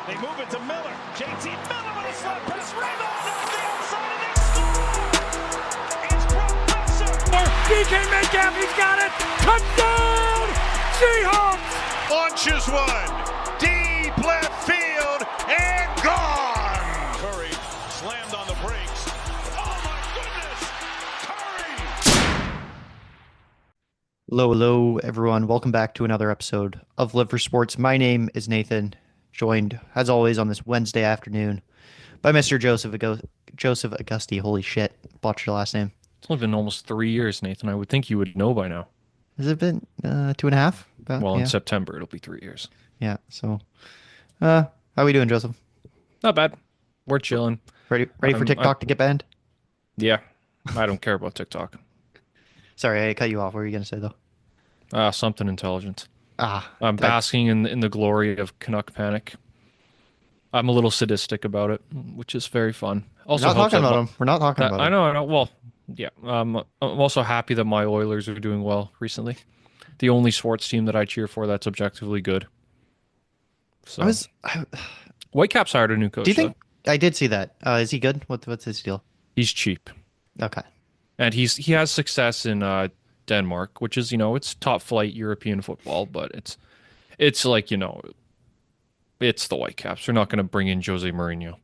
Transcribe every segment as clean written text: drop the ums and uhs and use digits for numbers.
They move it to Miller. JT Miller with a slap pass. Rebound off the outside and they score! It's Brock Besser. DK Metcalf, he's got it. Touchdown! Seahawks! Launches one. Deep left field and gone. Curry slammed on the brakes. Oh my goodness! Curry! Hello, everyone. Welcome back to another episode of Live for Sports. My name is Nathan, joined, as always, on this Wednesday afternoon by Mr. Joseph Augusti. Holy shit. Botched your last name. It's only been almost 3 years, Nathan. I would think you would know by now. Has it been 2.5? About, Well, yeah. in September, it'll be 3 years. Yeah, so how are we doing, Joseph? Not bad. We're chilling. Ready for TikTok to get banned? Yeah, I don't care about TikTok. Sorry, I cut you off. What were you going to say, though? Something intelligent. that- I'm basking in the glory of Canuck panic. I'm a little sadistic about it, which is very fun. Also, We're not helps talking that about him. We're not talking about I him. know. Well, yeah. I'm also happy that my Oilers are doing well recently. The only sports team that I cheer for that's objectively good. So, Whitecaps hired a new coach. Do you think? I did see that. Is he good? What's his deal? He's cheap, Okay. and he has success in Denmark, which is it's top flight European football, but it's like it's the Whitecaps. They're not going to bring in Jose Mourinho.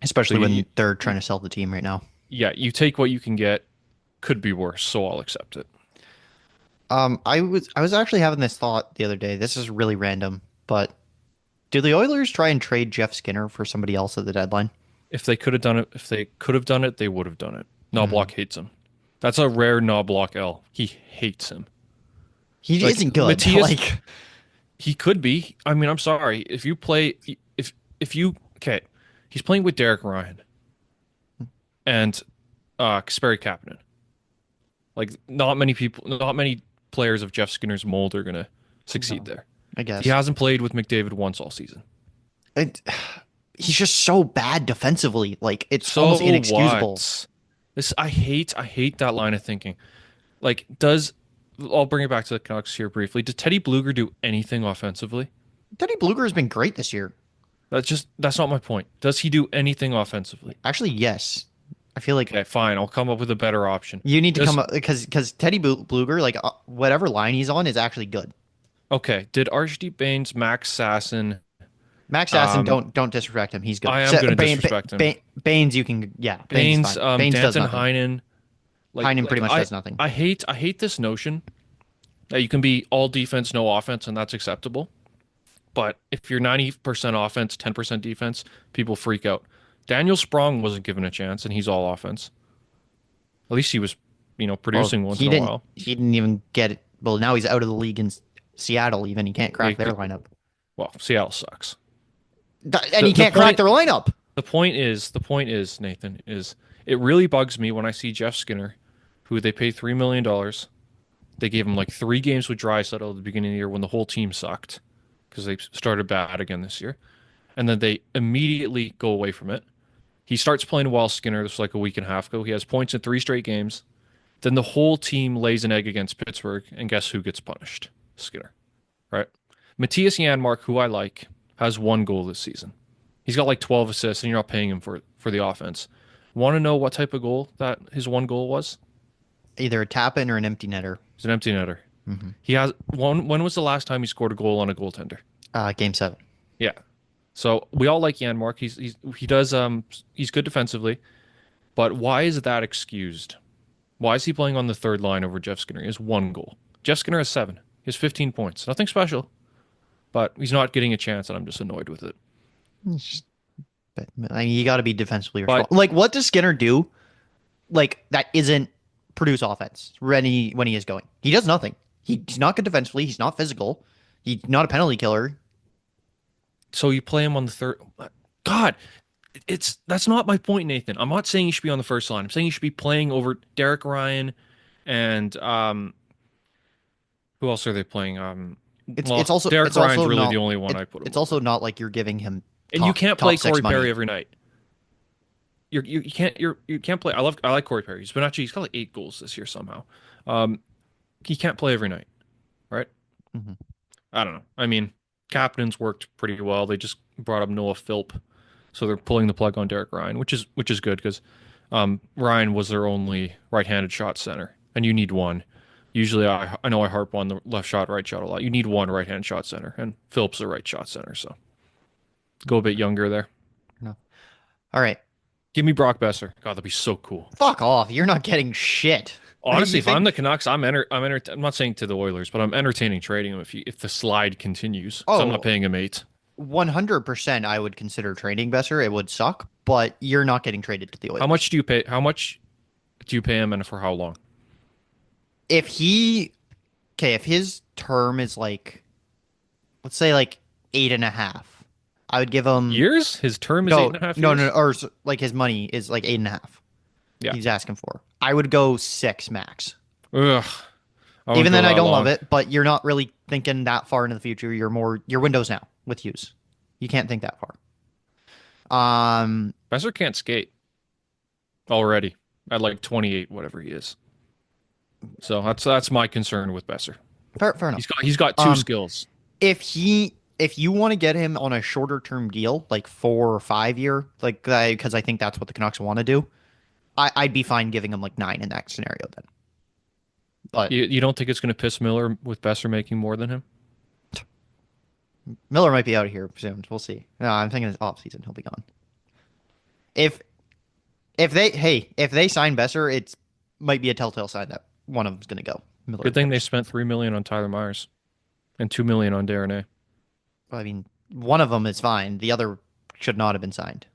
Especially So when they're trying to sell the team right now. Yeah, you take what you can get. Could be worse, so I'll accept it. I was actually having this thought the other day. This is really random, but do the Oilers try and trade Jeff Skinner for somebody else at the deadline? If they could have done it, they would have done it. Knobloch hates him. That's a rare Knobloch L. He hates him. He Like, isn't good. Matthias- He could be. I mean, I'm sorry. If you play, he's playing with Derek Ryan and Kasperi Kapanen. Like, not many players of Jeff Skinner's mold are gonna succeed there. I guess He hasn't played with McDavid once all season. he's just so bad defensively. Like it's So almost inexcusable. what? I hate that line of thinking. Like, I'll bring it back to the Canucks here briefly. Did Teddy Bluger do anything offensively? Teddy Bluger has been great this year. That's not my point. Does he do anything offensively? Actually, yes. I feel like Okay, fine. I'll come up with a better option. you need to come up because Teddy Bluger, like whatever line he's on, is actually good. Okay, did Archdeep Baines, Max Sasson? Max Sasson, don't disrespect him. He's good. I am going to disrespect him. Baines, you can Baines, Baines does Danton nothing. Heinen. Heinen pretty much does nothing. I hate this notion that you can be all defense, no offense, and that's acceptable. But if you're 90% offense, 10% defense, people freak out. Daniel Sprong wasn't given a chance, and he's all offense. At least he was, producing once in a while. He didn't even get it. Well, now he's out of the league in Seattle. Even he can't crack their lineup. Well, Seattle sucks. And he can't crack their lineup. The point is, Nathan, is it really bugs me when I see Jeff Skinner, who they paid $3 million. They gave him like 3 games with Draisaitl at the beginning of the year when the whole team sucked because they started bad again this year. And then they immediately go away from it. He starts playing well, Skinner. This was like a week and a half ago. He has points in 3 straight games. Then the whole team lays an egg against Pittsburgh, and guess who gets punished? Skinner, right? Matthias Janmark, who I like, has 1 goal this season. He's got like 12 assists, and you're not paying him for the offense. Want to know what type of goal that his 1 goal was? Either a tap-in or an empty netter. It's an empty netter. Mm-hmm. He has one. When was the last time he scored a goal on a goaltender? Game 7. Yeah. So we all like Janmark. He's good defensively, but why is that excused? Why is he playing on the third line over Jeff Skinner? He has 1 goal. Jeff Skinner has 7. He has 15 points. Nothing special, but he's not getting a chance, and I'm just annoyed with it. I mean, you got to be defensively responsible. Like, what does Skinner do? Like, that isn't produce offense when he is going. He does nothing. He's not good defensively. He's not physical. He's not a penalty killer. So you play him on the third. God, that's not my point, Nathan. I'm not saying he should be on the first line. I'm saying he should be playing over Derek Ryan and who else are they playing? It's also Derek Ryan's also really not, the only one I put. It's also not like you're giving him. And you can't play Corey money. Perry every night. You can't play. I like Corey Perry. He's got like 8 goals this year somehow. He can't play every night, right? Mm-hmm. I don't know. I mean, Kapanen's worked pretty well. They just brought up Noah Philp, so they're pulling the plug on Derek Ryan, which is good because Ryan was their only right-handed shot center, and you need one. Usually, I know I harp on the left shot, right shot a lot. You need one right-hand shot center, and Philp's a right shot center, so go a bit younger there. No. All right. Give me Brock Besser. God, that'd be so cool. Fuck off. You're not getting shit. Honestly, if I'm the Canucks, I'm not saying to the Oilers, but I'm entertaining trading him if the slide continues. So I'm not paying him 8. 100% I would consider trading Besser. It would suck, but you're not getting traded to the Oilers. How much do you pay? How much do you pay him, and for how long? If his term is like, let's say like 8.5, I would give him Years? His term is 8.5 years? No, or like his money is like 8.5. Yeah. He's asking for. I would go 6 max. Ugh. Even then, I don't love it, but you're not really thinking that far into the future. Your windows now with Hughes. You can't think that far. Besser can't skate already at like 28, whatever he is. So that's my concern with Besser. Fair enough. He's got 2 skills. If you want to get him on a shorter term deal, like 4 or 5 year, like because I think that's what the Canucks want to do, I'd be fine giving him like 9 in that scenario then. But You don't think it's going to piss Miller with Besser making more than him? Miller might be out of here soon. We'll see. No, I'm thinking it's off season. He'll be gone. If they sign Besser, it might be a telltale sign that one of them's going to go. Miller. Good thing they spent $3 million on Tyler Myers and $2 million on Darren A. Well, I mean, one of them is fine. The other should not have been signed.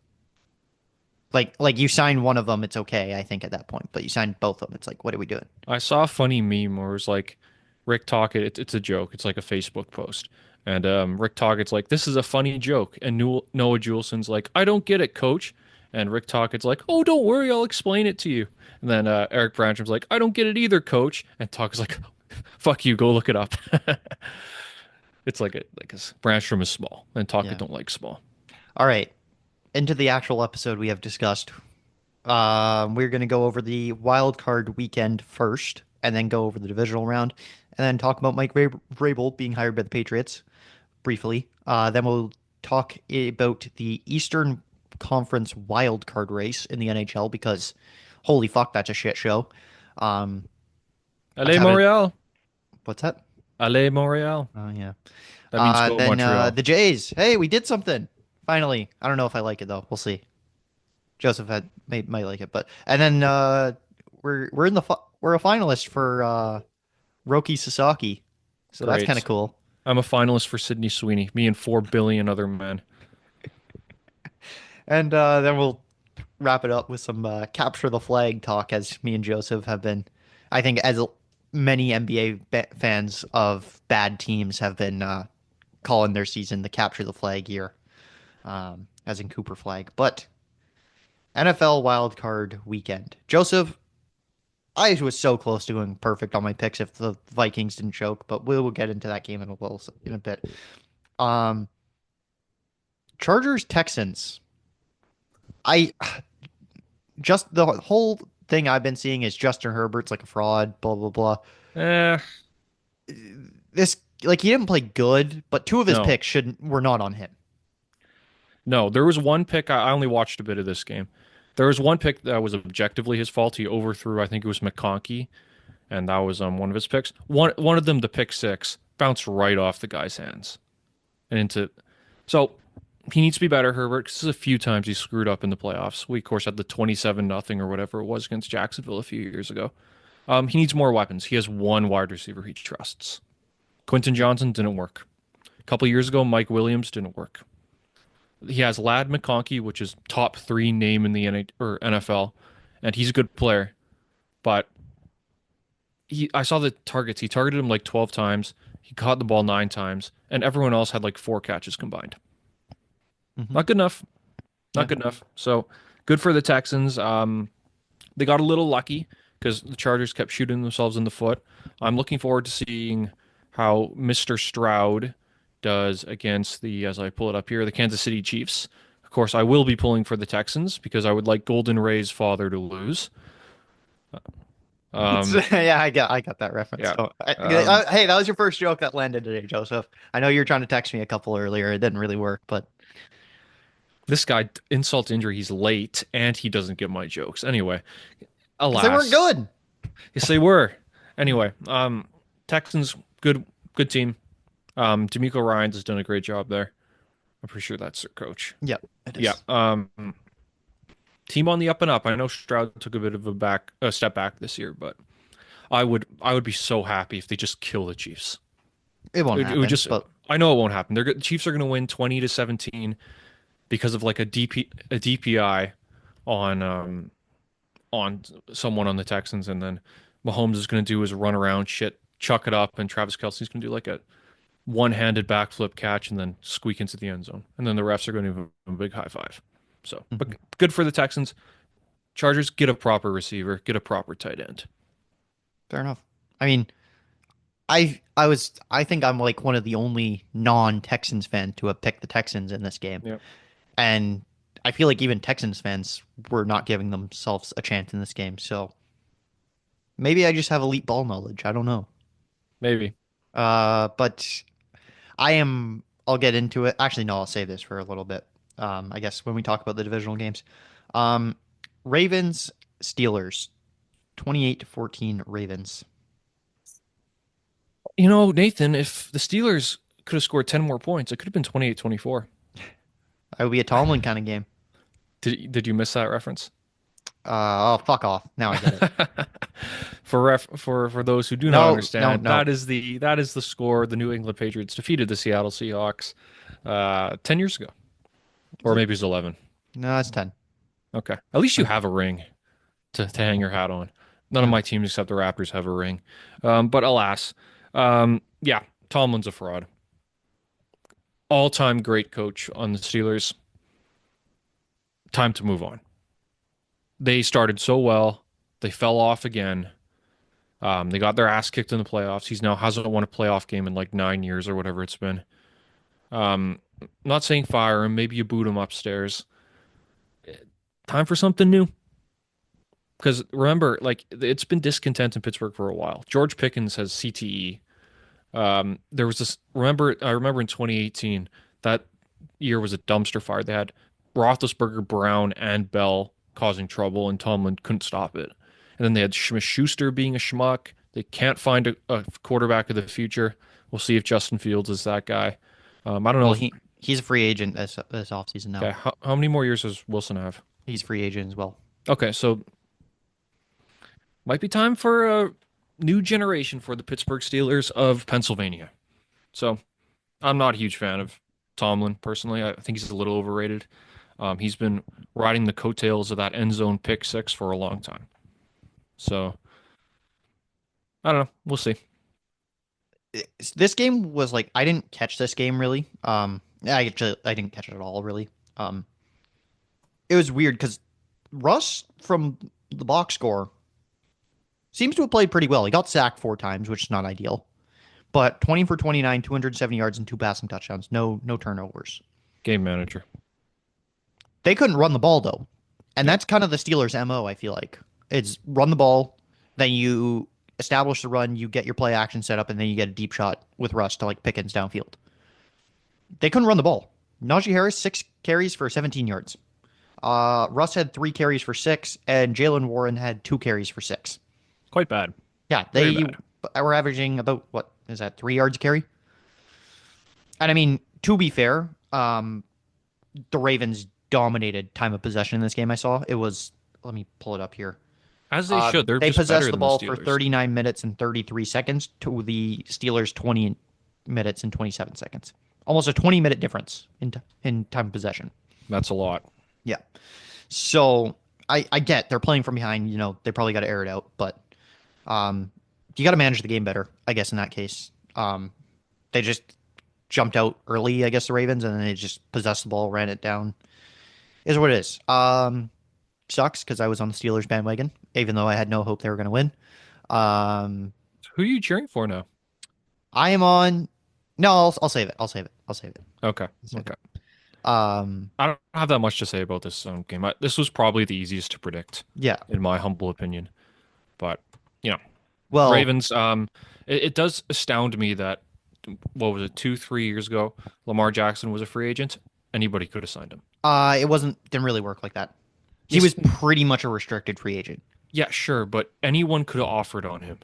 Like you sign one of them, it's okay, I think, at that point. But you sign both of them, it's like, what are we doing? I saw a funny meme where it was like Rick Tocchet. It's a joke. It's like a Facebook post. And Rick Tocchet's like, this is a funny joke. And Noah Julesen's like, I don't get it, coach. And Rick Tocchet's like, oh, don't worry, I'll explain it to you. And then Eric Branstrom's like, I don't get it either, coach. And Tocchet's like, fuck you, go look it up. It's like Brandstrom is small, and Tocchet don't like small. All right. Into the actual episode we have discussed. We're going to go over the Wildcard Weekend first, and then go over the Divisional Round, and then talk about Mike Vrabel being hired by the Patriots briefly. Then we'll talk about the Eastern Conference Wildcard race in the NHL, because holy fuck, that's a shit show. Allez, Montreal. What's that? Allez, Montreal. Oh, yeah. That means go Montreal. The Jays. Hey, we did something. Finally. I don't know if I like it, though. We'll see. Joseph might like it, and then we're a finalist for Roki Sasaki, so Great. that's kind of cool. I'm a finalist for Sidney Sweeney, me and 4 billion other men. And then we'll wrap it up with some capture the flag talk, as me and Joseph have been, I think, as many NBA fans of bad teams have been calling their season the capture the flag year, as in Cooper Flagg. But NFL Wildcard Weekend. Joseph, I was so close to going perfect on my picks if the Vikings didn't choke, but we will get into that game in a bit. Chargers Texans. Just the whole thing I've been seeing is Justin Herbert's like a fraud, blah blah blah. This, like, he didn't play good, but 2 of his picks were not on him. No, there was one pick. I only watched a bit of this game. There was one pick that was objectively his fault. He overthrew, I think it was McConkey, and that was one of his picks. One of them, the pick 6, bounced right off the guy's hands and into. So he needs to be better, Herbert, because this is a few times he screwed up in the playoffs. We, of course, had the 27-0 or whatever it was against Jacksonville a few years ago. He needs more weapons. He has one wide receiver he trusts. Quentin Johnson didn't work. A couple years ago, Mike Williams didn't work. He has Ladd McConkey, which is top 3 name in the NFL, and he's a good player. But I saw the targets. He targeted him like 12 times. He caught the ball 9 times, and everyone else had like 4 catches combined. Mm-hmm. Not good enough. Not good enough. So good for the Texans. They got a little lucky because the Chargers kept shooting themselves in the foot. I'm looking forward to seeing how Mr. Stroud does against as I pull it up here, the Kansas City Chiefs. Of course, I will be pulling for the Texans because I would like Golden Ray's father to lose. Yeah, I got that reference. Yeah. So, hey, that was your first joke that landed today, Joseph. I know you were trying to text me a couple earlier. It didn't really work, but This guy, insult to injury, he's late and he doesn't get my jokes. Anyway, Because alas. they weren't good. Yes, they were. Anyway, Texans, good team. D'Amico Ryans has done a great job there. I'm pretty sure that's their coach. Yep, it is. Yeah. Team on the up and up. I know Stroud took a bit of a step back this year, but I would be so happy if they just kill the Chiefs. It won't happen. It would just. But I know it won't happen. The Chiefs are going to win 20-17 because of like a DPI on someone on the Texans, and then Mahomes is going to do his run around shit, chuck it up, and Travis Kelce's going to do like a one-handed backflip catch and then squeak into the end zone, and then the refs are going to give him a big high five. So, but good for the Texans. Chargers, get a proper receiver, get a proper tight end. fair enough. I mean, I think I'm like one of the only non-Texans fan to have picked the Texans in this game. Yep. And I feel like even Texans fans were not giving themselves a chance in this game. So maybe I just have elite ball knowledge. I don't know. Maybe. But I'll get into it. Actually, no, I'll save this for a little bit. I guess when we talk about the divisional games. Ravens, Steelers, 28-14 Ravens. You know, Nathan, if the Steelers could have scored 10 more points, it could have been 28-24. That would be a Tomlin kind of game. Did you miss that reference? Oh, fuck off. Now I get it. For those who do not understand, no. that is the score the New England Patriots defeated the Seattle Seahawks 10 years ago. Or maybe it's 11. No, it's 10. Okay. At least you have a ring to hang your hat on. None of my teams except the Raptors have a ring. But alas, yeah, Tomlin's a fraud. All-time great coach on the Steelers. Time to move on. They started so well. They fell off again. They got their ass kicked in the playoffs. He's now hasn't won a playoff game in like 9 years or whatever it's been. Not saying fire him. Maybe you boot him upstairs. Time for something new. Because remember, like it's been discontent in Pittsburgh for a while. George Pickens has CTE. There was this. I remember in 2018 that year was a dumpster fire. They had Roethlisberger, Brown, and Bell causing trouble, and Tomlin couldn't stop it. And then they had Schuster being a schmuck. They can't find a quarterback of the future. We'll see if Justin Fields is that guy. I don't know. Well, he's a free agent this offseason now. Okay, how many more years does Wilson have? He's free agent as well. Okay, so might be time for a new generation for the Pittsburgh Steelers of Pennsylvania. So I'm not a huge fan of Tomlin personally. I think he's a little overrated. He's been riding the coattails of that end zone pick six for a long time. So I don't know. We'll see. This game was like I didn't catch this game really. I didn't catch it at all really. It was weird because Russ from the box score seems to have played pretty well. He got sacked 4 times, which is not ideal. But 20 for 29, 270 yards, and 2 passing touchdowns. No turnovers. Game manager. They couldn't run the ball, though. And that's kind of the Steelers' MO, I feel like. It's run the ball, then you establish the run, you get your play action set up, and then you get a deep shot with Russ to like Pickens downfield. They couldn't run the ball. Najee Harris, 6 carries for 17 yards. Russ had 3 carries for 6, and Jalen Warren had 2 carries for 6. Quite bad. Yeah, they were averaging about, what is that, 3 yards a carry? And I mean, to be fair, the Ravens dominated time of possession in this game I saw. It was, let me pull it up here. As they should. They possessed the ball for 39 minutes and 33 seconds to the Steelers' 20 minutes and 27 seconds. Almost a 20-minute difference in time of possession. That's a lot. Yeah. So I get they're playing from behind. You know, they probably got to air it out, but you got to manage the game better, I guess, in that case. They just jumped out early, I guess, the Ravens, and then they just possessed the ball, ran it down. Is what it is. Sucks because I was on the Steelers bandwagon, even though I had no hope they were going to win. Who are you cheering for now? I am on. No, I'll save it. I'll save it. Okay. Save Okay. it. I don't have that much to say about this game. This was probably the easiest to predict. Yeah. In my humble opinion. But, you know, well, Ravens, it does astound me that, what was it, 2-3 years ago, Lamar Jackson was a free agent. Anybody could have signed him. Didn't really work like that. He Yes. was pretty much a restricted free agent. Yeah, sure, but anyone could have offered on him.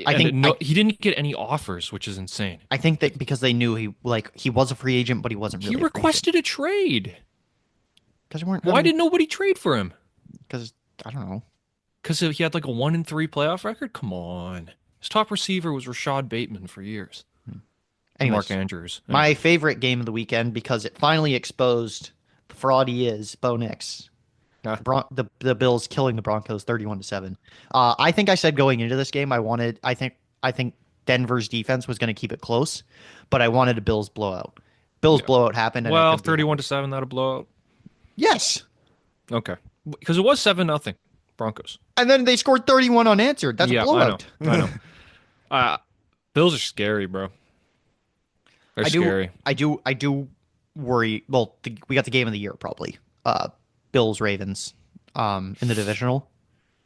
I think He didn't get any offers, which is insane. I think that because they knew he was a free agent, but he wasn't really. He requested a trade. Because weren't. Why did nobody trade for him? Because I don't know. Because he had like a 1-3 playoff record. Come on, his top receiver was Rashad Bateman for years. Anyways, Mark Andrews. My favorite game of the weekend because it finally exposed the fraud he is, Bo Nix. Yeah. The Bills killing the Broncos 31-7. I think I said going into this game I think Denver's defense was going to keep it close, but I wanted a Bills blowout. Blowout happened. And Well, 31-7, not a blowout. Yes. Okay, because it was 7-0 Broncos. And then they scored 31 unanswered. That's a blowout. I know. Bills are scary, bro. They're scary. I do worry. Well, we got the game of the year probably. Bills Ravens in the divisional.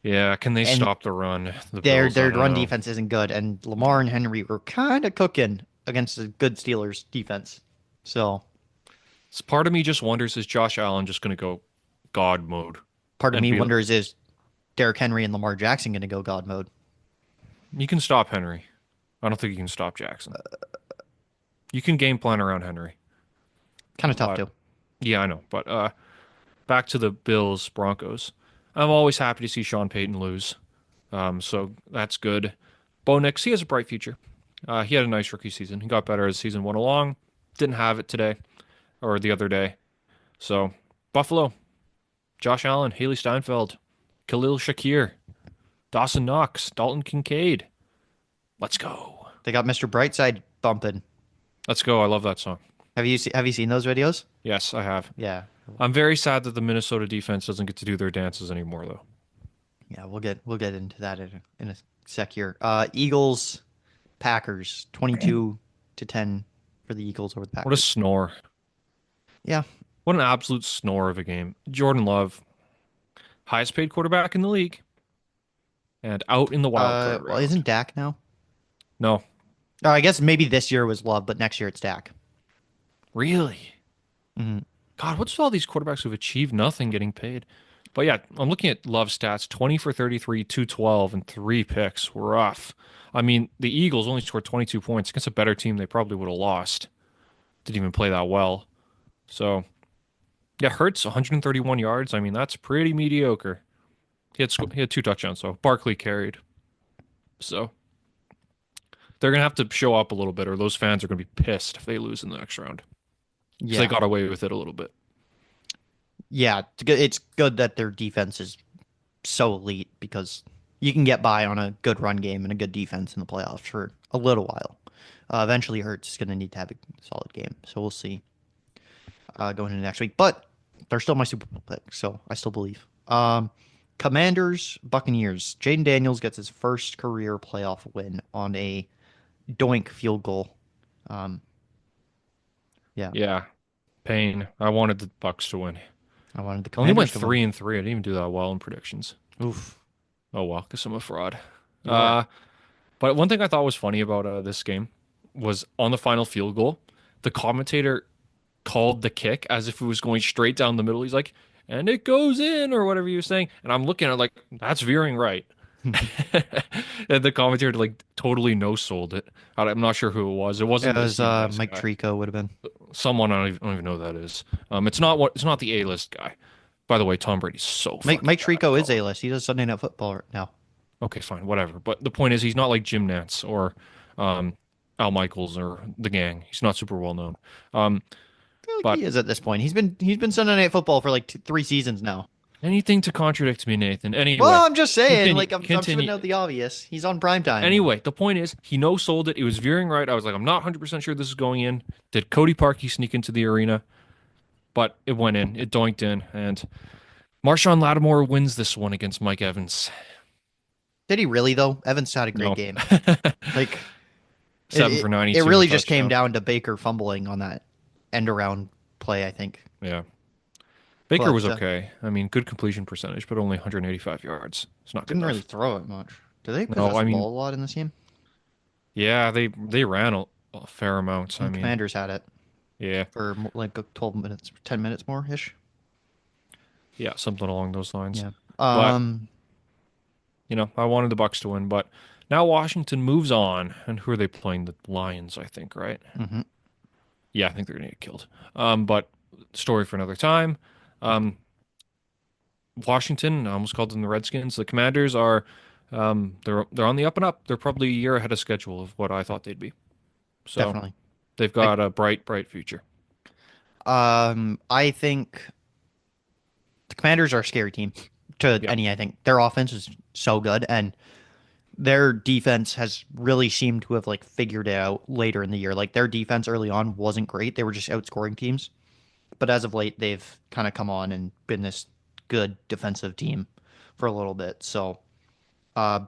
Yeah, can they stop the run? Their run defense isn't good, and Lamar and Henry were kind of cooking against a good Steelers defense. So part of me just wonders, is Josh Allen just going to go God mode? Part of me wonders, is Derrick Henry and Lamar Jackson going to go God mode? You can stop Henry. I don't think you can stop Jackson. You can game plan around Henry. Kind of tough too. Yeah, I know. But back to the Bills Broncos. I'm always happy to see Sean Payton lose. So that's good. Bo Nix, he has a bright future. He had a nice rookie season. He got better as the season went along. Didn't have it today or the other day. So Buffalo, Josh Allen, Haley Steinfeld, Khalil Shakir, Dawson Knox, Dalton Kincaid. Let's go. They got Mr. Brightside bumping. Let's go. I love that song. Have you seen those videos? Yes, I have. Yeah. I'm very sad that the Minnesota defense doesn't get to do their dances anymore, though. Yeah, we'll get into that in a sec here. Eagles, Packers, 22-10 for the Eagles over the Packers. What a snore. Yeah. What an absolute snore of a game. Jordan Love, highest paid quarterback in the league, and out in the wild card round. Well, isn't Dak now? No. Oh, I guess maybe this year was Love, but next year it's Dak. Really? Mm-hmm. God, what's with all these quarterbacks who've achieved nothing getting paid? But yeah, I'm looking at Love's stats, 20 for 33, 212, and 3 picks. Rough. I mean, the Eagles only scored 22 points against a better team. They probably would have lost. Didn't even play that well. So, yeah, Hurts, 131 yards. I mean, that's pretty mediocre. He had 2 touchdowns, so Barkley carried. So, they're going to have to show up a little bit, or those fans are going to be pissed if they lose in the next round. Yeah. They got away with it a little bit. Yeah, it's good that their defense is so elite because you can get by on a good run game and a good defense in the playoffs for a little while. Eventually, Hurts is going to need to have a solid game, so we'll see going into next week. But they're still my Super Bowl pick, so I still believe. Commanders, Buccaneers. Jaden Daniels gets his first career playoff win on a doink field goal. Yeah. Pain. I wanted the Bucs to win. I wanted the Only Commanders went to 3-3. I didn't even do that well in predictions. Oof. Oh well, because I'm a fraud. Yeah. But one thing I thought was funny about this game was on the final field goal, the commentator called the kick as if it was going straight down the middle. He's like, and it goes in, or whatever he was saying. And I'm looking at it like, that's veering right. And the commentator like totally no-sold it. I'm not sure who it was. It wasn't. It was Mike Trico would have been. Someone I don't even know who that is. It's not the A-list guy. By the way, Tom Brady's so Mike Trico is A-list. He does Sunday Night Football now. Okay, fine, whatever. But the point is, he's not like Jim Nance or Al Michaels or the gang. He's not super well known. I feel like he is at this point. He's been Sunday Night Football for like 3 seasons now. Anything to contradict me, Nathan. Anyway, well, I'm just saying, continue. I'm spitting out the obvious. He's on primetime. Anyway, the point is, he no-sold it. It was veering right. I was like, I'm not 100% sure this is going in. Did Cody Parkey sneak into the arena? But it went in. It doinked in. And Marshawn Lattimore wins this one against Mike Evans. Did he really, though? Evans had a great game. Like 7 for 92. It really just came down to Baker fumbling on that end-around play, I think. Yeah. Baker was okay. I mean, good completion percentage, but only 185 yards. It's not good. Didn't enough. really throw it much. Did they possess the ball a lot in this game? Yeah, they ran a fair amount. I mean, Commanders had it. Yeah. for like 12 minutes, 10 minutes more ish. Yeah, something along those lines. Yeah. But I wanted the Bucks to win, but now Washington moves on, and who are they playing? The Lions, I think, right? mhm. Yeah, I think they're gonna get killed. But story for another time. Washington, I almost called them the Redskins. The Commanders are, they're on the up and up. They're probably a year ahead of schedule of what I thought they'd be. So Definitely. they've got a bright, bright future. I think the Commanders are a scary team to Yeah. any. I think their offense is so good, and their defense has really seemed to have like figured it out later in the year. Like their defense early on wasn't great; they were just outscoring teams. But as of late, they've kind of come on and been this good defensive team for a little bit. So, uh,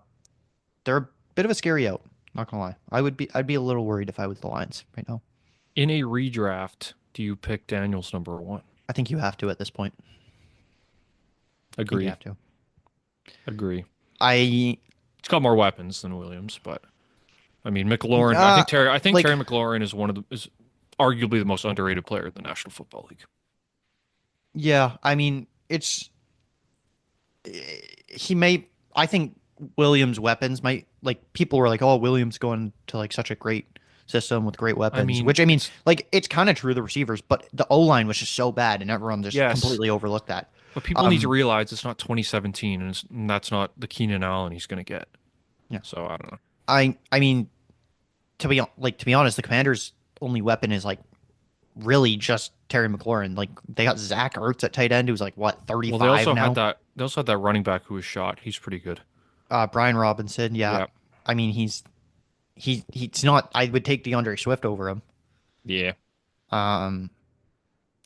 they're a bit of a scary out. Not gonna lie, I'd be a little worried if I was the Lions right now. In a redraft, do you pick Daniels number one? I think you have to at this point. I think Agree. you have to. Agree. I It's got more weapons than Williams, but I mean McLaurin. I think like- Terry McLaurin is arguably the most underrated player in the National Football League. Yeah, I mean, I think Williams' weapons might, like, people were like, oh, Williams going to, like, such a great system with great weapons, mean, which, like, it's kind of true, the receivers, but the O-line was just so bad, and everyone just Yes. completely overlooked that. But people need to realize it's not 2017, and that's not the Keenan Allen he's going to get. Yeah. So I don't know. I mean, to be honest, the Commanders' only weapon is, like, really just Terry McLaurin. Like, they got Zach Ertz at tight end, who's, like, what, 35 Well, they also now? had that running back who was shot. He's pretty good. Brian Robinson, yeah. Yeah. I mean, he's not. I would take DeAndre Swift over him. Yeah.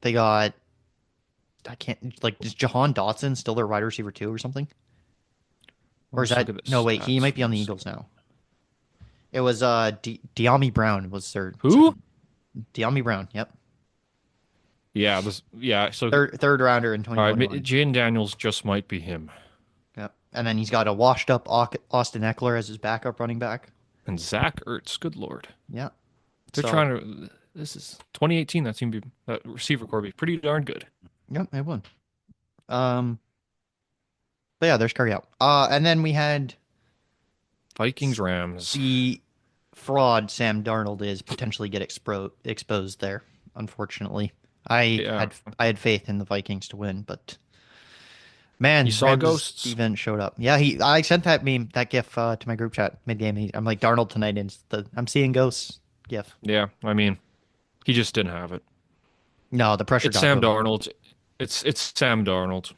They got. I can't like. Is Jahan Dotson still their wide receiver 2 or something? Or is Let's that look at the no? Wait, he stats might be on the first. Eagles now. It was De'Ami Brown was their Who? De'Ami Brown. Yep, Yeah. So third rounder in all right, 2021. Jaden Daniels just might be him. Yep, and then he's got a washed up Austin Eckler as his backup running back. And Zach Ertz, good lord. Yeah, They're So- trying to. This is 2018. That receiver core be pretty darn good. Yep, they won. But yeah, there's carry out. And then we had Vikings, Rams. the fraud Sam Darnold is potentially get exposed there. Unfortunately, I had faith in the Vikings to win, but man, You saw Rams ghosts? Even showed up. Yeah, I sent that GIF to my group chat mid game. I'm like Darnold tonight, and I'm seeing ghosts GIF. Yeah, I mean, he just didn't have it. No, the pressure. It's got Sam to him. Darnold. It's Sam Darnold.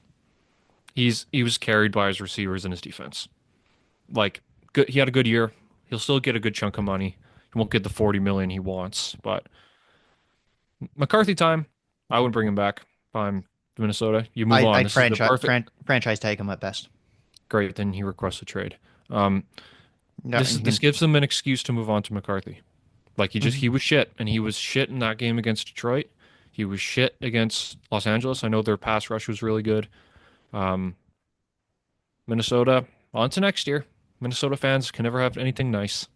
He was carried by his receivers and his defense. Like good, he had a good year. He'll still get a good chunk of money. He won't get the $40 million he wants, but McCarthy time. I would bring him back if I'm Minnesota. You move on. I'd This is the perfect. franchise tag him at best. Great. Then he requests a trade. No, This gives them an excuse to move on to McCarthy. Like he was shit, and he was shit in that game against Detroit. He was shit against Los Angeles. I know their pass rush was really good. Minnesota, on to next year. Minnesota fans can never have anything nice.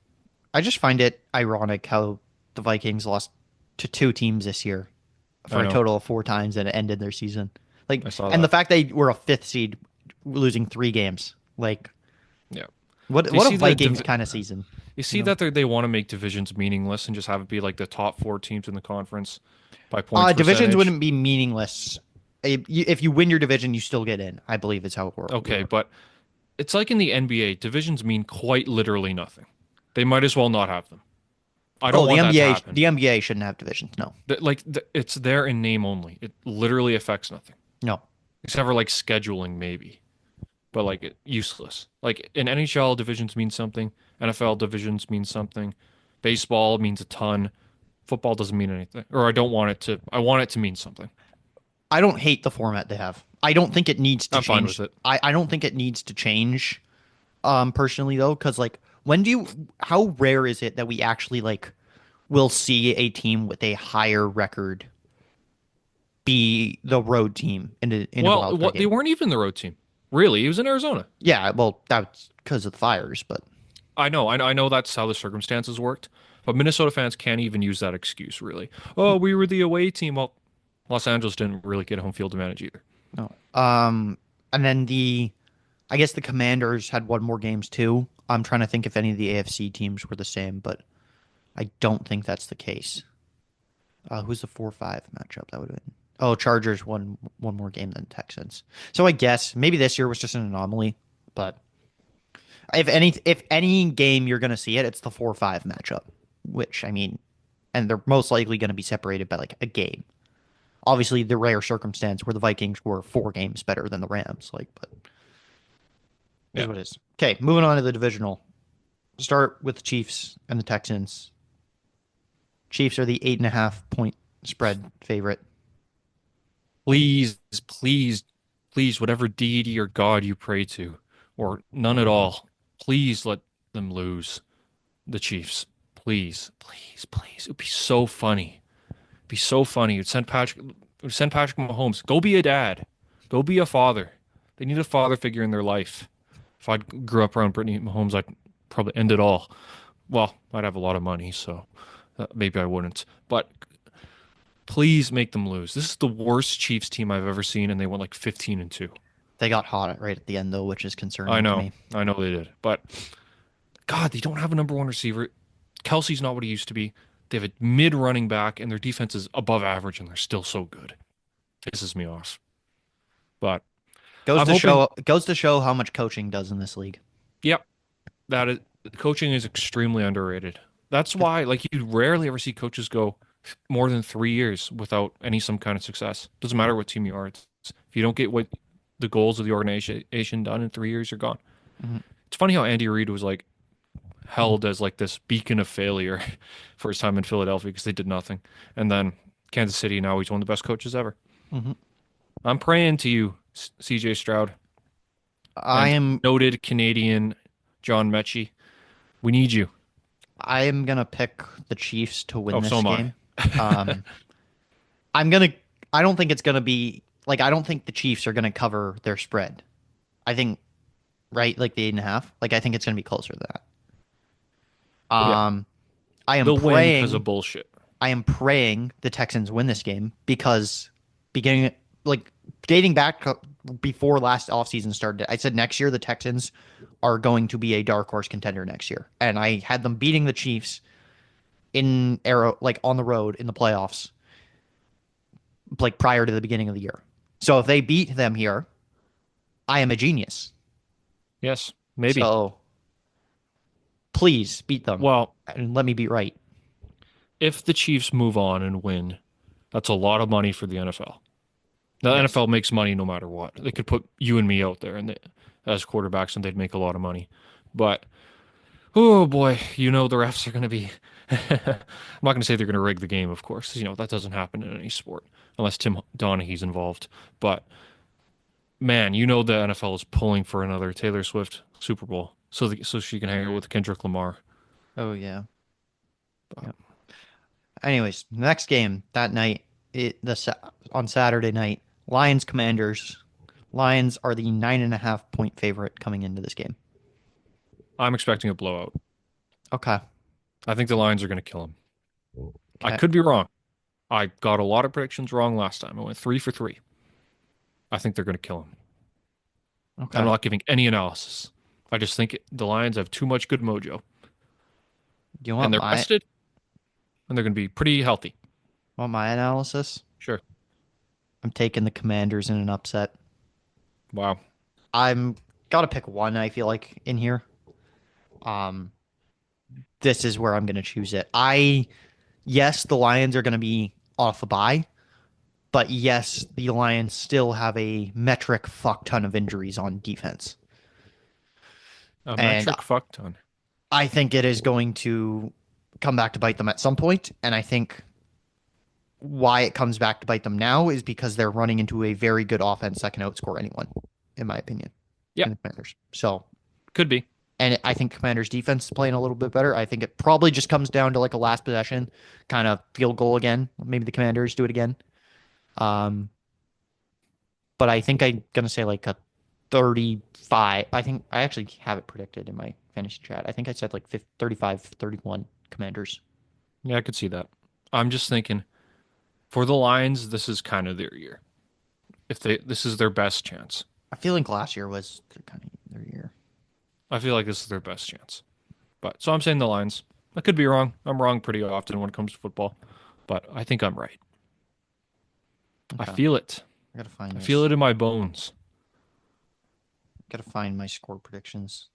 I just find it ironic how the Vikings lost to 2 teams this year for I a know. total of 4 times and it ended their season. Like, I saw and that. the fact they were a 5th seed, losing 3 games. Like, Yeah. what Do you a see the Vikings kind of season. You see that they want to make divisions meaningless and just have it be like the top 4 teams in the conference by points Divisions percentage. wouldn't be meaningless. If you win your division, you still get in. I believe is how it works. Okay, but it's like in the NBA, divisions mean quite literally nothing. They might as well not have them. I don't the want that to NBA, happen. the NBA shouldn't have divisions. No, It's there in name only. It literally affects nothing. no. Except for like scheduling maybe. But like useless. Like in NHL divisions mean something, NFL divisions mean something, baseball means a ton, football doesn't mean anything. Or I want it to mean something. I don't hate the format they have. I don't think it needs to I'm change. fine with it. I don't think it needs to change, personally though, because like how rare is it that we actually like will see a team with a higher record be the road team in a wild card they game? weren't even the road team. Really, it was in Arizona. Yeah, well, that's because of the fires, but I know that's how the circumstances worked. But Minnesota fans can't even use that excuse, really. Oh, we were the away team. Well, Los Angeles didn't really get home field advantage either. No. And then I guess the Commanders had one more games too. I'm trying to think if any of the AFC teams were the same, but I don't think that's the case. Who's the 4-5 matchup? That would have been. Oh, Chargers won one more game than Texans. So I guess maybe this year was just an anomaly, but if any game you're going to see it, it's the 4-5 matchup, which I mean, and they're most likely going to be separated by like a game. Obviously, the rare circumstance where the Vikings were 4 games better than the Rams, but is what it is. Okay, moving on to the divisional. Start with the Chiefs and the Texans. Chiefs are the 8.5-point spread favorite. Please, please, please, whatever deity or god you pray to, or none at all, please let them lose. The Chiefs. Please, please, please. It would be so funny. It'd be so funny. You'd send Patrick Mahomes. Go be a dad. Go be a father. They need a father figure in their life. If I grew up around Brittany Mahomes, I'd probably end it all. Well, I'd have a lot of money, so maybe I wouldn't. But please make them lose. This is the worst Chiefs team I've ever seen, and they went like 15-2. They got hot right at the end, though, which is concerning I know. to me. I know they did. But, God, they don't have a number one receiver. Kelsey's not what he used to be. They have a mid-running back, and their defense is above average, and they're still so good. Pisses me off. But goes to show how much coaching does in this league. Yep. Coaching is extremely underrated. That's why, like, you rarely ever see coaches go more than 3 years without some kind of success. Doesn't matter what team you are. If you don't get what the goals of the organization done in 3 years, you're gone. Mm-hmm. It's funny how Andy Reid was like held as like this beacon of failure for his time in Philadelphia because they did nothing, and then Kansas City, now he's one of the best coaches ever. Mm-hmm. I'm praying to you, CJ Stroud. I am noted Canadian John Mechie. We need you. I am gonna pick the Chiefs to win this so game. I don't think it's gonna be like, I don't think the Chiefs are gonna cover their spread. I think, right, like the 8.5. Like, I think it's gonna be closer to that. I am They'll win praying because of bullshit. I am praying the Texans win this game because dating back before last offseason started, I said next year the Texans are going to be a dark horse contender next year. And I had them beating the Chiefs on the road in the playoffs, like prior to the beginning of the year. So if they beat them here, I am a genius. Yes, maybe. So please beat them. Well, and let me be right. If the Chiefs move on and win, that's a lot of money for the NFL. The NFL makes money no matter what. They could put you and me out there as quarterbacks, and they'd make a lot of money. But, oh boy, the refs are going to be... I'm not going to say they're going to rig the game, of course. That doesn't happen in any sport, unless Tim Donaghy's involved. But, man, the NFL is pulling for another Taylor Swift Super Bowl so she can hang out with Kendrick Lamar. Oh, yeah. Yep. Anyways, next game that night, on Saturday night, Lions Commanders. Lions are the 9.5-point favorite coming into this game. I'm expecting a blowout. Okay. I think the Lions are going to kill him. Okay. I could be wrong. I got a lot of predictions wrong last time. I went 3 for 3. I think they're going to kill him. Okay. I'm not giving any analysis. I just think the Lions have too much good mojo. And they're rested, and they're going to be pretty healthy. Want my analysis? Sure. I'm taking the Commanders in an upset. Wow. I'm got to pick one, I feel like, in here. This is where I'm going to choose it. Yes, the Lions are going to be off a bye, but yes, the Lions still have a metric fuck ton of injuries on defense. A metric fuck ton. I think it is going to come back to bite them at some point, and I think why it comes back to bite them now is because they're running into a very good offense that can outscore anyone, in my opinion. Yeah. Commanders. So could be. And I think Commanders defense is playing a little bit better. I think it probably just comes down to like a last possession kind of field goal again. Maybe the Commanders do it again. But I think I'm going to say like a 35. I actually have it predicted in my fantasy chat. I think I said like 35-31 Commanders Yeah, I could see that. I'm just thinking for the Lions, this is kind of their year. This is their best chance. I feel like last year was kind of their year. I feel like this is their best chance. But so I'm saying the Lions. I could be wrong. I'm wrong pretty often when it comes to football, but I think I'm right. I Okay. feel it. I gotta find I this. feel it in my bones. Gotta find my score predictions.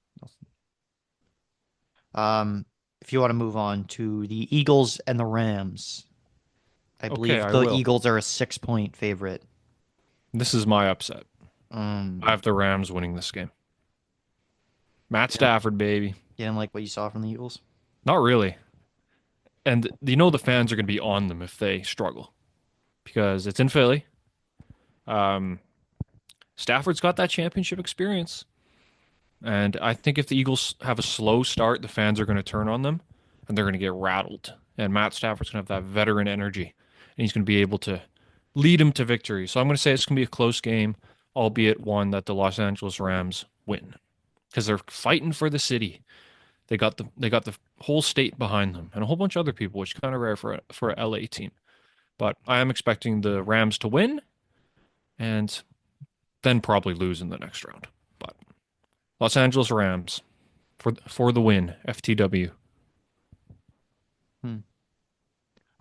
If you want to move on to the Eagles and the Rams, I Okay, believe I the will. Eagles are a 6-point favorite. This is my upset. Um, I have the Rams winning this game. Matt Yeah. Stafford, baby. you didn't like what you saw from the Eagles? Not really. And the fans are going to be on them if they struggle because it's in Philly. Um, Stafford's got that championship experience. And I think if the Eagles have a slow start, the fans are going to turn on them and they're going to get rattled. And Matt Stafford's going to have that veteran energy and he's going to be able to lead them to victory. So I'm going to say it's going to be a close game, albeit one that the Los Angeles Rams win because they're fighting for the city. They got the whole state behind them and a whole bunch of other people, which is kind of rare for a LA team. But I am expecting the Rams to win and then probably lose in the next round. But Los Angeles Rams for the win, FTW.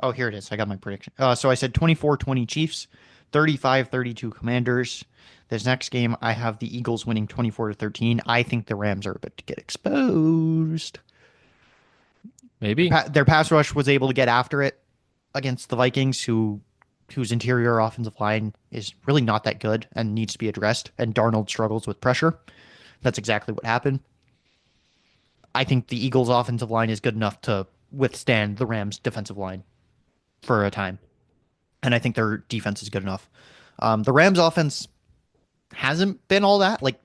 Oh, here it is. I got my prediction. So I said 24-20 Chiefs, 35-32 Commanders. This next game, I have the Eagles winning 24-13. I think the Rams are about to get exposed. Maybe. Their pass rush was able to get after it against the Vikings, whose interior offensive line is really not that good and needs to be addressed. And Darnold struggles with pressure. That's exactly what happened. I think the Eagles' offensive line is good enough to withstand the Rams' defensive line for a time. And I think their defense is good enough. The Rams' offense hasn't been all that. Like,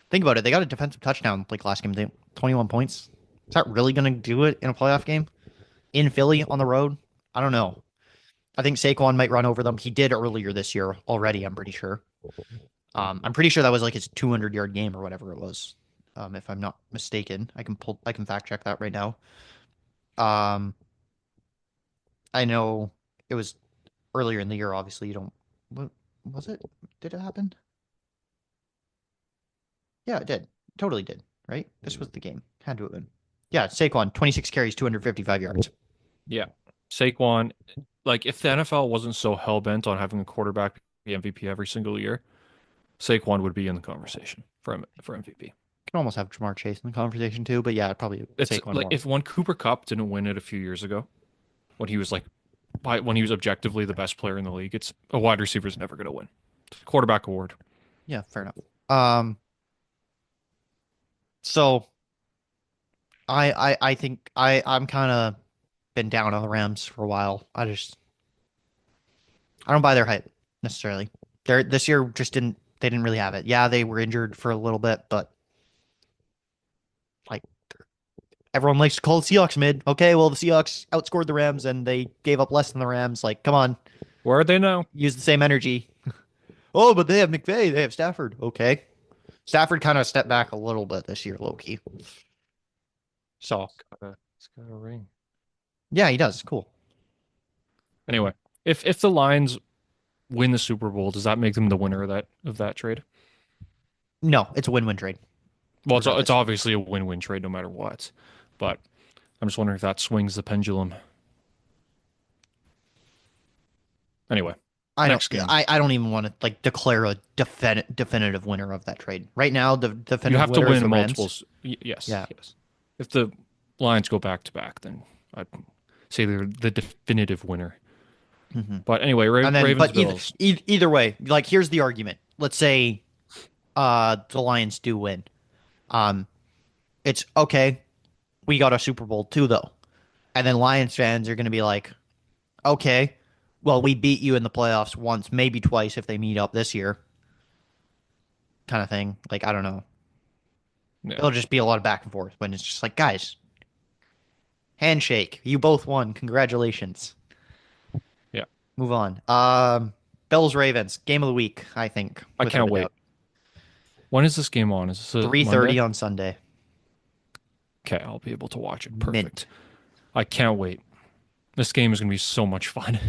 think about it. They got a defensive touchdown like last game. 21 points. Is that really going to do it in a playoff game? In Philly on the road? I don't know. I think Saquon might run over them. He did earlier this year already, I'm pretty sure. I'm pretty sure that was like his 200-yard game or whatever it was. If I'm not mistaken. I can fact check that right now. I know it was earlier in the year, obviously. What was it? Did it happen? Yeah, it did. Totally did, right? This was the game. Had to have been. Yeah, Saquon, 26 carries, 255 yards. Yeah. Saquon, like if the NFL wasn't so hell-bent on having a quarterback be MVP every single year, Saquon would be in the conversation for MVP. Can almost have Jamar Chase in the conversation too, but yeah, probably It's Saquon like more. if one Cooper Kupp didn't win it a few years ago, when he was objectively the best player in the league, it's a wide receiver's never going to win. It's a quarterback award. Yeah, fair enough. So I think I'm kind of been down on the Rams for a while. I don't buy their hype necessarily. This year they didn't really have it. Yeah, they were injured for a little bit, but like everyone likes to call the Seahawks mid. Okay, well the Seahawks outscored the Rams and they gave up less than the Rams. Like, come on, Where are they now? use the same energy. Oh, but they have McVay, they have Stafford. Okay. Stafford kind of stepped back a little bit this year, low-key. So, It's got a ring. yeah, he does. Cool. Anyway, if the Lions win the Super Bowl, does that make them the winner of that trade? No, it's a win-win trade. Well, Regardless. it's obviously a win-win trade no matter what. But I'm just wondering if that swings the pendulum. Anyway, next game. I don't even want to like declare a definitive winner of that trade. Right now, the definitive You have to winner is win the Rams. multiples. Yes. Yeah. Yes. If the Lions go back to back, then I'd say they're the definitive winner. Mhm. But anyway, And then, Ravens but Bills. either way, like here's the argument. Let's say the Lions do win. It's okay. We got a Super Bowl too, though. And then Lions fans are going to be like, okay, well, we beat you in the playoffs once, maybe twice if they meet up this year. Kind of thing. Like, I don't know. Yeah. It'll just be a lot of back and forth when it's just like, guys, handshake. You both won. Congratulations. Yeah. Move on. Bills Ravens game of the week. I think. I without can't a wait. doubt. When is this game on? Is this a 3:30 Monday? on Sunday. 'Sunday. 'Kay, I'll be able to watch it. Perfect. Mint. I can't wait. This game is going to be so much fun.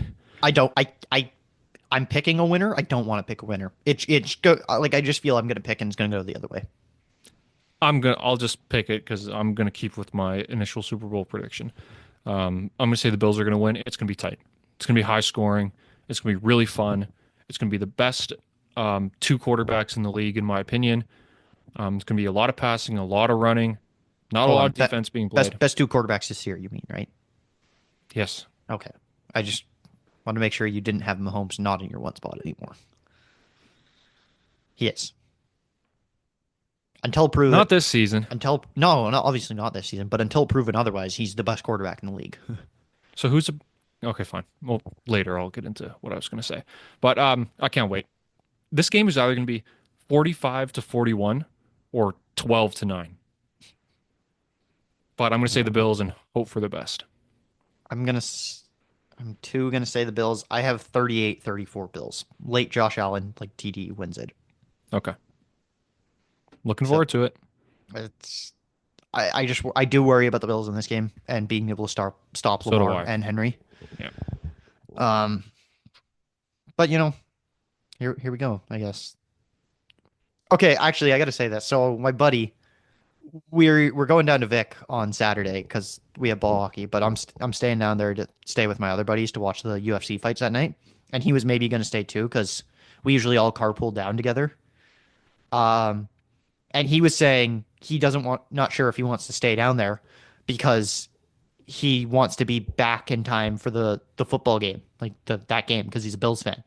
I'm picking a winner. I don't want to pick a winner. It's go like I just feel I'm gonna pick and it's gonna go the other way. I'll just pick it because I'm gonna keep with my initial Super Bowl prediction. I'm gonna say the Bills are gonna win. It's gonna be tight. It's gonna be high scoring. It's gonna be really fun. It's gonna be the best two quarterbacks in the league, in my opinion. It's gonna be a lot of passing, a lot of running, not a Hold lot on. of defense being played. Best two quarterbacks this year, you mean, right? Yes. Okay. I just want to make sure you didn't have Mahomes not in your one spot anymore. He is. Until proven Not this season. obviously not this season, but until proven otherwise, he's the best quarterback in the league. So who's a okay, fine. Well, later I'll get into what I was gonna say. But I can't wait. This game is either gonna be 45-41 or 12-9. But I'm gonna say the Bills and hope for the best. I'm gonna say the Bills. I have 38-34 Bills. Late Josh Allen, like TD wins it. Okay. Looking forward to it. It's I do worry about the Bills in this game and being able to stop So do Lamar I. and Henry. Yeah. But here we go, I guess. Okay, actually I gotta say this. So my buddy, we're going down to Vic on Saturday because we have ball hockey, but I'm staying down there to stay with my other buddies to watch the UFC fights that night. And he was maybe gonna stay too, because we usually all carpool down together. And he was saying he not sure if he wants to stay down there because he wants to be back in time for the football game, like that game, because he's a Bills fan.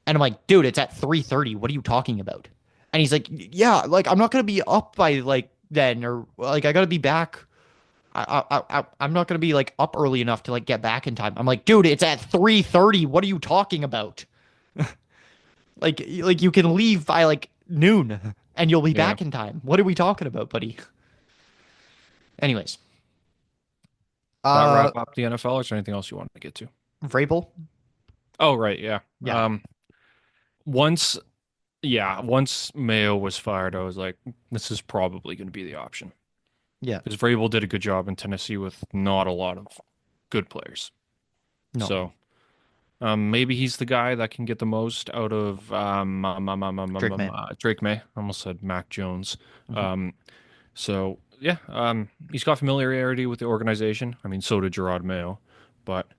And I'm like, dude, it's at 3:30. What are you talking about? And he's like, yeah, like I'm not gonna be up by like then, or like I gotta be back. I'm not gonna be like up early enough to like get back in time. I'm like, dude, it's at 3:30. What are you talking about? like you can leave by like noon and you'll be back in time. What are we talking about, buddy? Anyways. That wrap up the NFL, or is there anything else you wanted to get to? Vrabel? Oh, right, yeah. Yeah. Once Mayo was fired, I was like, this is probably going to be the option. Yeah. Because Vrabel did a good job in Tennessee with not a lot of good players. No. So maybe he's the guy that can get the most out of Drake May. I almost said Mac Jones. Mhm. So yeah, he's got familiarity with the organization. I mean, so did Gerard Mayo, but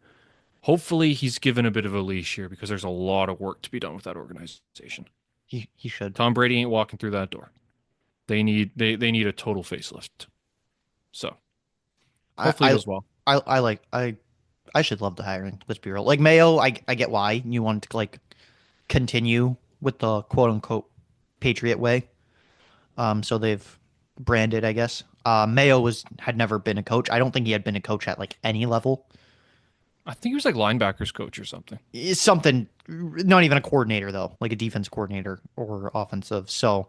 hopefully he's given a bit of a leash here because there's a lot of work to be done with that organization. He should. Tom Brady ain't walking through that door. They need a total facelift. So hopefully it goes well. I should love the hiring. Let's be real. Like Mayo, I get why you want to like continue with the quote unquote Patriot way. So they've branded, I guess. Mayo had never been a coach. I don't think he had been a coach at like any level. I think he was like linebackers coach or something. It's something, not even a coordinator though, like a defense coordinator or offensive. So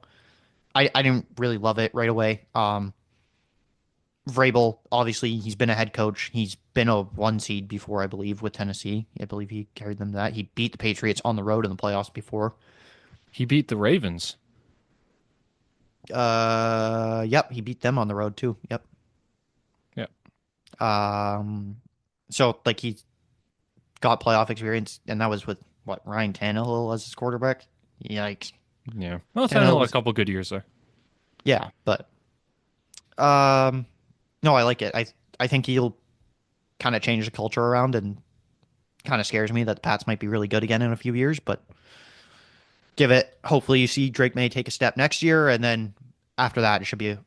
I didn't really love it right away. Vrabel, obviously, he's been a head coach. He's been a 1 seed before, I believe, with Tennessee. I believe he carried them to that. He beat the Patriots on the road in the playoffs before. He beat the Ravens. Yep, he beat them on the road too. Yep. Yep. So like he got playoff experience, and that was with what, Ryan Tannehill as his quarterback. Yikes. Yeah. Well, Tannehill Tannehill had was- a couple good years there. Yeah, but no, I like it. I think he'll kind of change the culture around, and kind of scares me that the Pats might be really good again in a few years, but give it. Hopefully you see Drake May take a step next year, and then after that it should be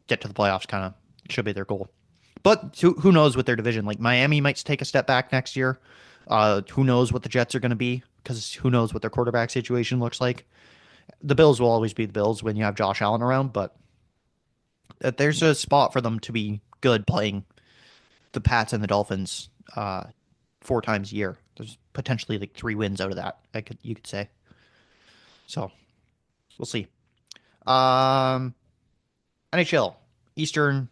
get to the playoffs, kind of should be their goal. But who knows with their division? Like Miami might take a step back next year. Who knows what the Jets are going to be, because who knows what their quarterback situation looks like. The Bills will always be the Bills when you have Josh Allen around, but there's a spot for them to be good playing the Pats and the Dolphins 4 times a year. There's potentially like 3 wins out of that, you could say. So we'll see. NHL Eastern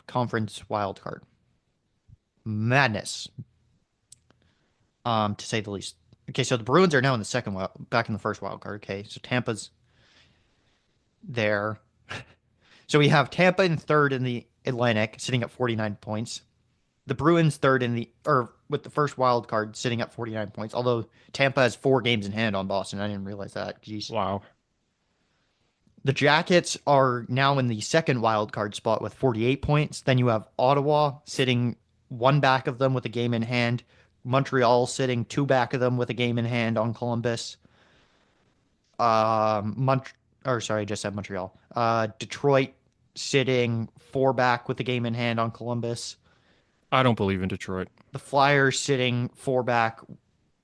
Conference wildcard madness, to say the least. Okay, so the Bruins are now in the back in the first wild card. Okay, so Tampa's there. So we have Tampa in third in the Atlantic, sitting at 49 points. The Bruins third with the first wild card sitting at 49 points. Although Tampa has 4 games in hand on Boston. I didn't realize that. Jeez. Wow. The Jackets are now in the second wild card spot with 48 points. Then you have Ottawa sitting 1 back of them with a game in hand. Montreal sitting 2 back of them with a game in hand on Columbus. Sorry, I just said Montreal. Detroit sitting 4 back with a game in hand on Columbus. I don't believe in Detroit. The Flyers sitting 4 back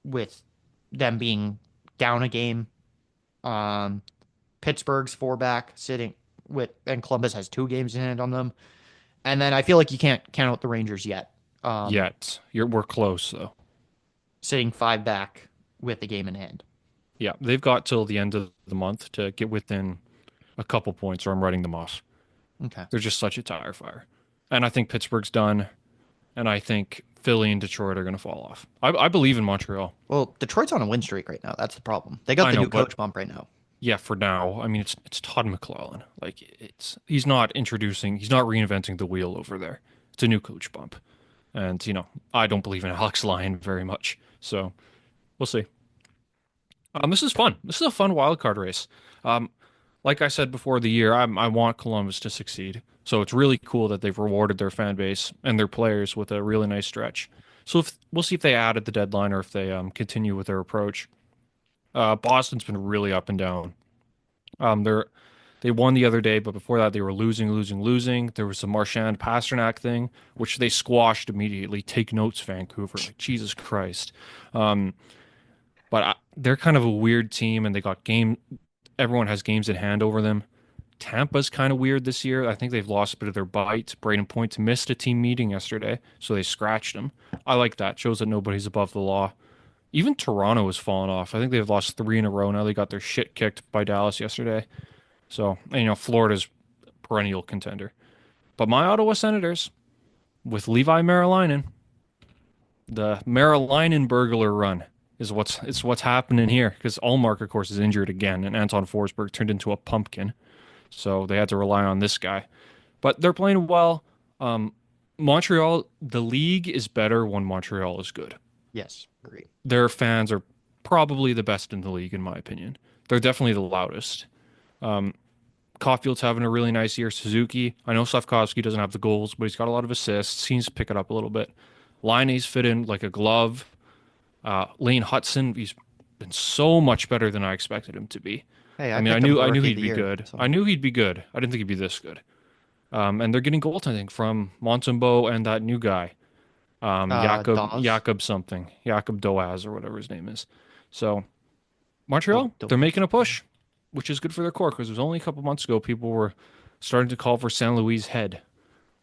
with them being down a game. Pittsburgh's 4 back sitting and Columbus has 2 games in hand on them. And then I feel like you can't count out the Rangers yet. We're close though. Sitting 5 back with a game in hand. Yeah, they've got till the end of the month to get within a couple points, or I'm writing them off. Okay. They're just such a tire fire. And I think Pittsburgh's done, and I think Philly and Detroit are going to fall off. I believe in Montreal. Well, Detroit's on a win streak right now. That's the problem. They got the new coach bump right now. Yeah, for now. I mean, it's Todd McClellan. Like, he's not reinventing the wheel over there. It's a new coach bump. And, I don't believe in Alex Lyon very much. So, we'll see. This is fun. This is a fun wild card race. Like I said before the year, I want Columbus to succeed. So it's really cool that they've rewarded their fan base and their players with a really nice stretch. So we'll see if they add at the deadline or if they continue with their approach. Boston's been really up and down. They won the other day, but before that they were losing. There was a Marchand Pasternak thing, which they squashed immediately. Take notes, Vancouver. Like, Jesus Christ. But they're kind of a weird team, and everyone has games in hand over them. Tampa's kind of weird this year. I think they've lost a bit of their bite. Braden Point missed a team meeting yesterday, so they scratched him. I like that. Shows that nobody's above the law. Even Toronto has fallen off. I think they've lost 3 in a row now. They got their shit kicked by Dallas yesterday. So, Florida's perennial contender. But my Ottawa Senators, with Levi Merilainen, the Merilainen burglar run is what's happening here, because Ullmark, of course, is injured again, and Anton Forsberg turned into a pumpkin. So they had to rely on this guy. But they're playing well. Montreal, the league is better when Montreal is good. Yes, agreed. Their fans are probably the best in the league, in my opinion. They're definitely the loudest. Caulfield's having a really nice year. Suzuki, I know Slavkovsky doesn't have the goals, but he's got a lot of assists. Seems to pick it up a little bit. Laine's fit in like a glove. Lane Hudson, he's been so much better than I expected him to be. Hey, I knew he'd be good. So. I knew he'd be good. I didn't think he'd be this good. And they're getting goaltending from Montembeault and that new guy, Jakob Doaz or whatever his name is. So Montreal, they're making a push, which is good for their core, because it was only a couple months ago people were starting to call for Saint Louis' head.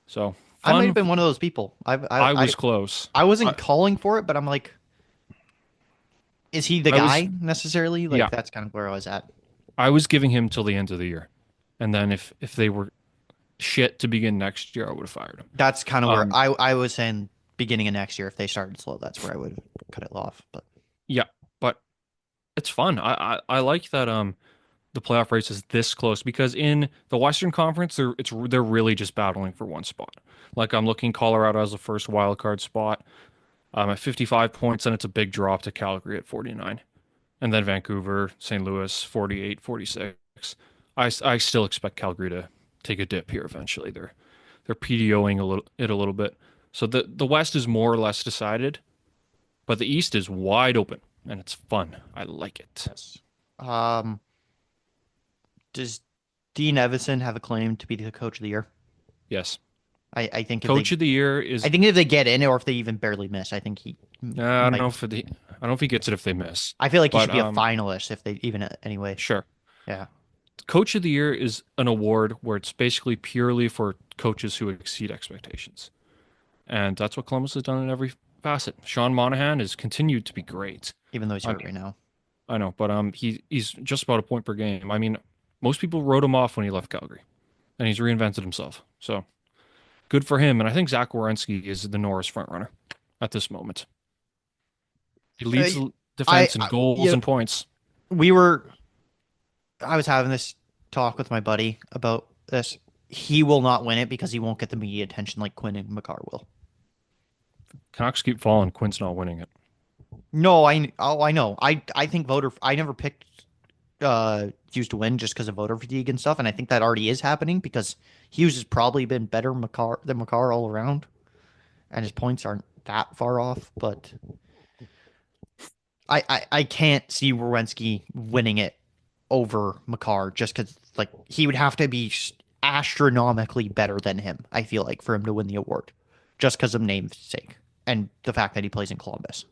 So I might have been one of those people. I was close. I wasn't calling for it, but I'm like, is he the guy necessarily? Like, that's kind of where I was at. I was giving him till the end of the year. And then if they were shit to begin next year, I would have fired him. That's kind of where I was saying beginning of next year. If they started slow, that's where I would have cut it off. But yeah, but it's fun. I like that the playoff race is this close, because in the Western Conference, they're really just battling for one spot. Like, I'm looking, Colorado as the first wild card spot at 55 points, and it's a big drop to Calgary at 49. And then Vancouver, St. Louis, 48, 46. I still expect Calgary to take a dip here eventually. They're PDOing a little bit. So the West is more or less decided, but the East is wide open, and it's fun. I like it. Yes. Does Dean Evison have a claim to be the coach of the year? Yes. I think coach of the year is. I think if they get in, or if they even barely miss, I think he. I don't know if he gets it if they miss. I feel like he should be a finalist if they even anyway. Sure. Yeah. Coach of the year is an award where it's basically purely for coaches who exceed expectations, and that's what Columbus has done in every facet. Sean Monahan has continued to be great, even though he's hurt right now. I know, but he's just about a point per game. I mean, most people wrote him off when he left Calgary, and he's reinvented himself. So. Good for him, and I think Zach Werenski is the Norris frontrunner at this moment. He leads defense in goals and points. I was having this talk with my buddy about this. He will not win it because he won't get the media attention like Quinn and Makar will. Canucks keep falling. Quinn's not winning it. No, I know. I think I never picked Hughes to win just because of voter fatigue and stuff, and I think that already is happening because Hughes has probably been better than Makar all around, and his points aren't that far off. But I can't see Werenski winning it over Makar just because like he would have to be astronomically better than him. I feel like for him to win the award, just because of namesake and the fact that he plays in Columbus.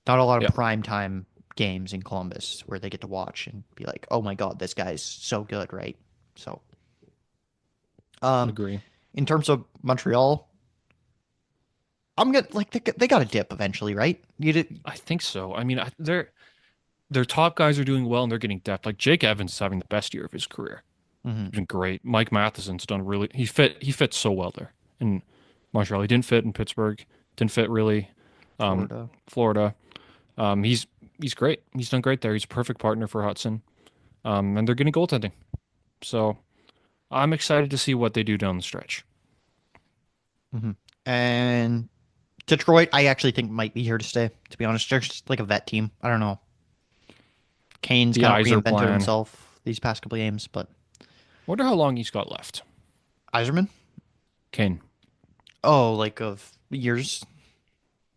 Not a lot of prime time games in Columbus where they get to watch and be like, "Oh my God, this guy's so good!" Right? So, Agree. in terms of Montreal, I'm gonna like they got a dip eventually, right? I think so. I mean, their top guys are doing well and they're getting depth. Like Jake Evans is having the best year of his career. He's been great. Mike Matheson's done really. He fits so well there in Montreal. He didn't fit in Pittsburgh. Didn't fit really. Florida. He's great. He's done great there. He's a perfect partner for Hudson. And they're getting goaltending. So I'm excited to see what they do down the stretch. And Detroit, I actually think might be here to stay. To be honest, they're just like a vet team. I don't know. Kane's The kind of Yzer reinvented plan. himself these past couple of games, but Wonder how long he's got left. Yzerman? Kane. Oh, like of years.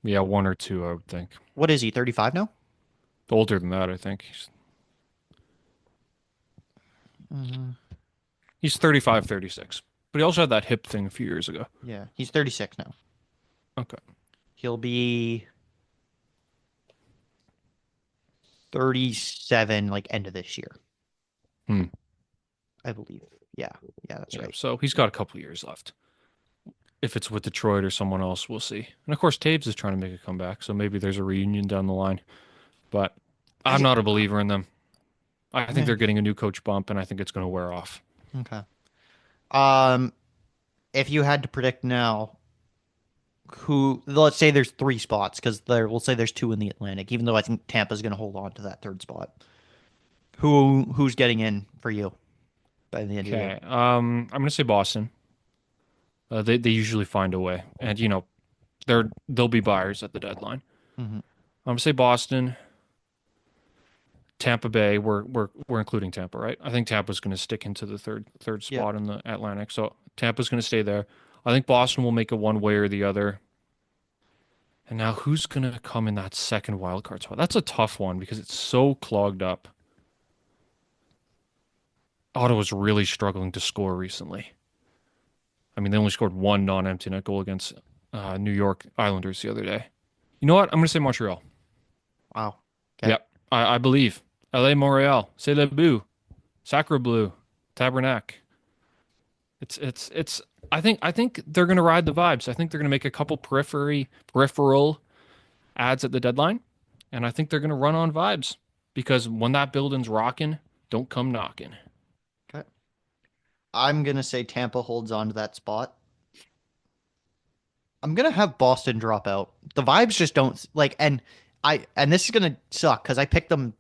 Yeah, 1 or 2, I would think. What is he? 35 now? Older than that, I think. He's 35, 36. But he also had that hip thing a few years ago. Yeah, he's 36 now. Okay. He'll be 37 like end of this year. I believe. Yeah, that's right. So he's got a couple years left. If it's with Detroit or someone else, we'll see. And of course, Taves is trying to make a comeback, so maybe there's a reunion down the line. But I'm not a believer in them. I think they're getting a new coach bump, and I think it's going to wear off. Okay. If you had to predict now, let's say there's 3 spots, because we'll say there's 2 in the Atlantic, even though I think Tampa's going to hold on to that 3rd spot. Who's getting in for you by the end of the year? I'm going to say Boston. They usually find a way, and they'll be buyers at the deadline. I'm going to say Boston. Tampa Bay, we're including Tampa, right? I think Tampa's going to stick into the third spot in the Atlantic, so Tampa's going to stay there. I think Boston will make it one way or the other. And now who's going to come in that second wildcard spot? That's a tough one because it's so clogged up. Ottawa's really struggling to score recently. I mean, they only scored 1 non-empty net goal against New York Islanders the other day. You know what? I'm going to say Montreal. Wow. Okay. Yep, I believe. L.A. Montreal, C'est le Bleu, Sacre Bleu, Tabernac. It's. I think they're going to ride the vibes. I think they're going to make a couple peripheral ads at the deadline, and I think they're going to run on vibes because when that building's rocking, don't come knocking. Okay. I'm going to say Tampa holds on to that spot. I'm going to have Boston drop out. The vibes just don't like, and this is going to suck because I picked them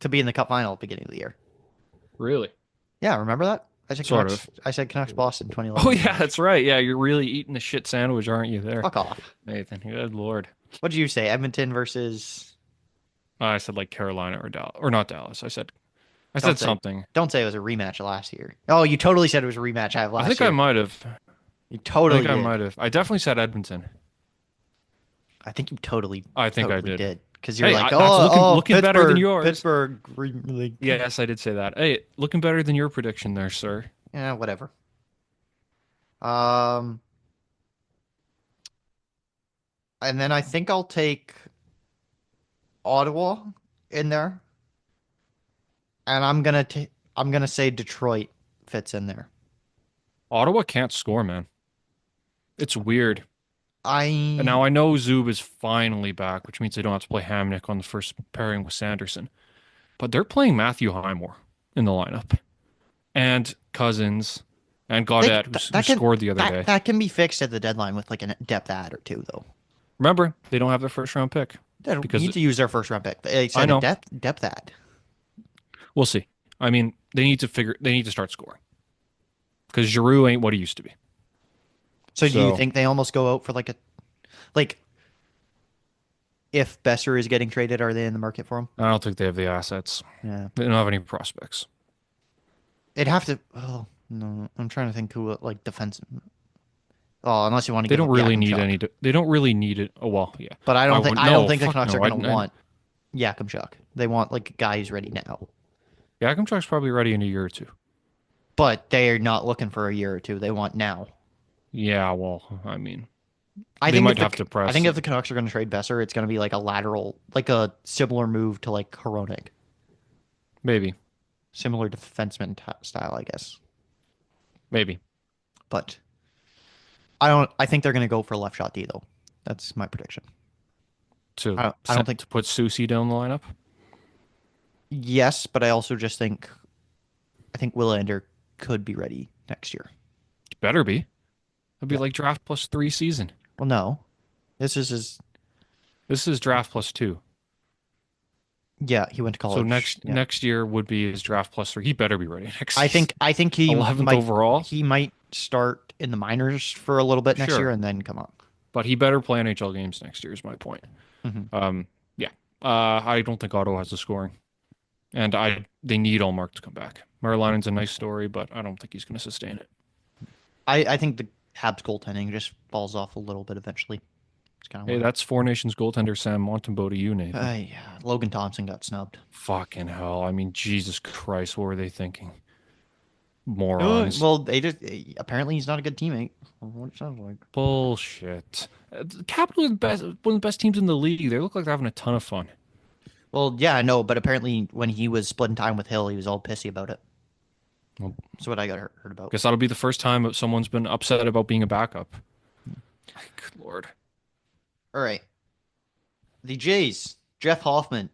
to be in the Cup final at the beginning of the year. Really? Yeah, remember that? I said Canucks Boston 2011. Oh yeah, that's right. Yeah, you're really eating the shit sandwich, aren't you? There. Fuck off, Nathan. Good lord. What did you say? Edmonton versus? I said like Carolina or Dallas, or not Dallas. I said something. Don't say it was a rematch of last year. Oh, you totally said it was a rematch of last year. I think I might have. You totally. I might have. I definitely said Edmonton. I think you totally. I think totally I did. Because you're like, looking better than yours. Pittsburgh. Yes, I did say that. Hey, looking better than your prediction there, sir. Yeah, whatever. And then I think I'll take Ottawa in there, and I'm gonna say Detroit fits in there. Ottawa can't score, man. It's weird. And now I know Zub is finally back, which means they don't have to play Hamnick on the first pairing with Sanderson. But they're playing Matthew Highmore in the lineup. And Cousins and Gaudette, who scored the other day. That can be fixed at the deadline with like a depth ad or 2, though. Remember, they don't have their first round pick. They need to use their first round pick. They said I know. A depth ad. We'll see. I mean, they need to start scoring. Because Giroux ain't what he used to be. So do you think they almost go out for like if Besser is getting traded, are they in the market for him? I don't think they have the assets. Yeah. They don't have any prospects. It'd have to. Oh no, I'm trying to think who like defensive. Oh, unless you want to They give don't up really Yakimchuk. need any. They don't really need it. Oh well, yeah. But I don't think the fuck Canucks no. are going to want Yakimchuk. They want like a guy who's ready now. Yakimchuk's probably ready in a year or two. But they're not looking for a year or two. They want now. Yeah, well, I mean, I they think might if the, have to press. I think if the Canucks are going to trade Besser, it's going to be like a lateral, like a similar move to like Hronek. Maybe, Similar defenseman style, I guess. maybe. But I think they're going to go for a left shot D though. That's my prediction. To I don't think to put Susie down the lineup. Yes, but I also just think Willander could be ready next year. Better be. It'd be like draft plus 3 season. Well, no. This is his This is draft plus 2. Yeah, he went to college. So next year would be his draft plus 3. He better be ready next I season. think he 11th might, overall. He might start in the minors for a little bit next Sure. year and then come on. But he better play NHL games next year is my point. Mhm. Yeah. I don't think Otto has the scoring. And they need Allmark to come back. Marilanen's a nice story, but I don't think he's going to sustain it. I think the Habs goaltending just falls off a little bit eventually. It's kind of Hey, that's Four Nations goaltender Sam Montembeau to you, Nathan. yeah. Logan Thompson got snubbed. Fucking hell. I mean, Jesus Christ, what were they thinking? Morons. Well, apparently he's not a good teammate. What it sounds like. Bullshit. The Capitals are one of the best teams in the league. They look like they're having a ton of fun. Well, yeah, I know, but apparently when he was splitting time with Hill, he was all pissy about it. Well, That's what I got heard about. guess that'll be the first time that someone's been upset about being a backup. Good Lord. All right. The Jays, Jeff Hoffman,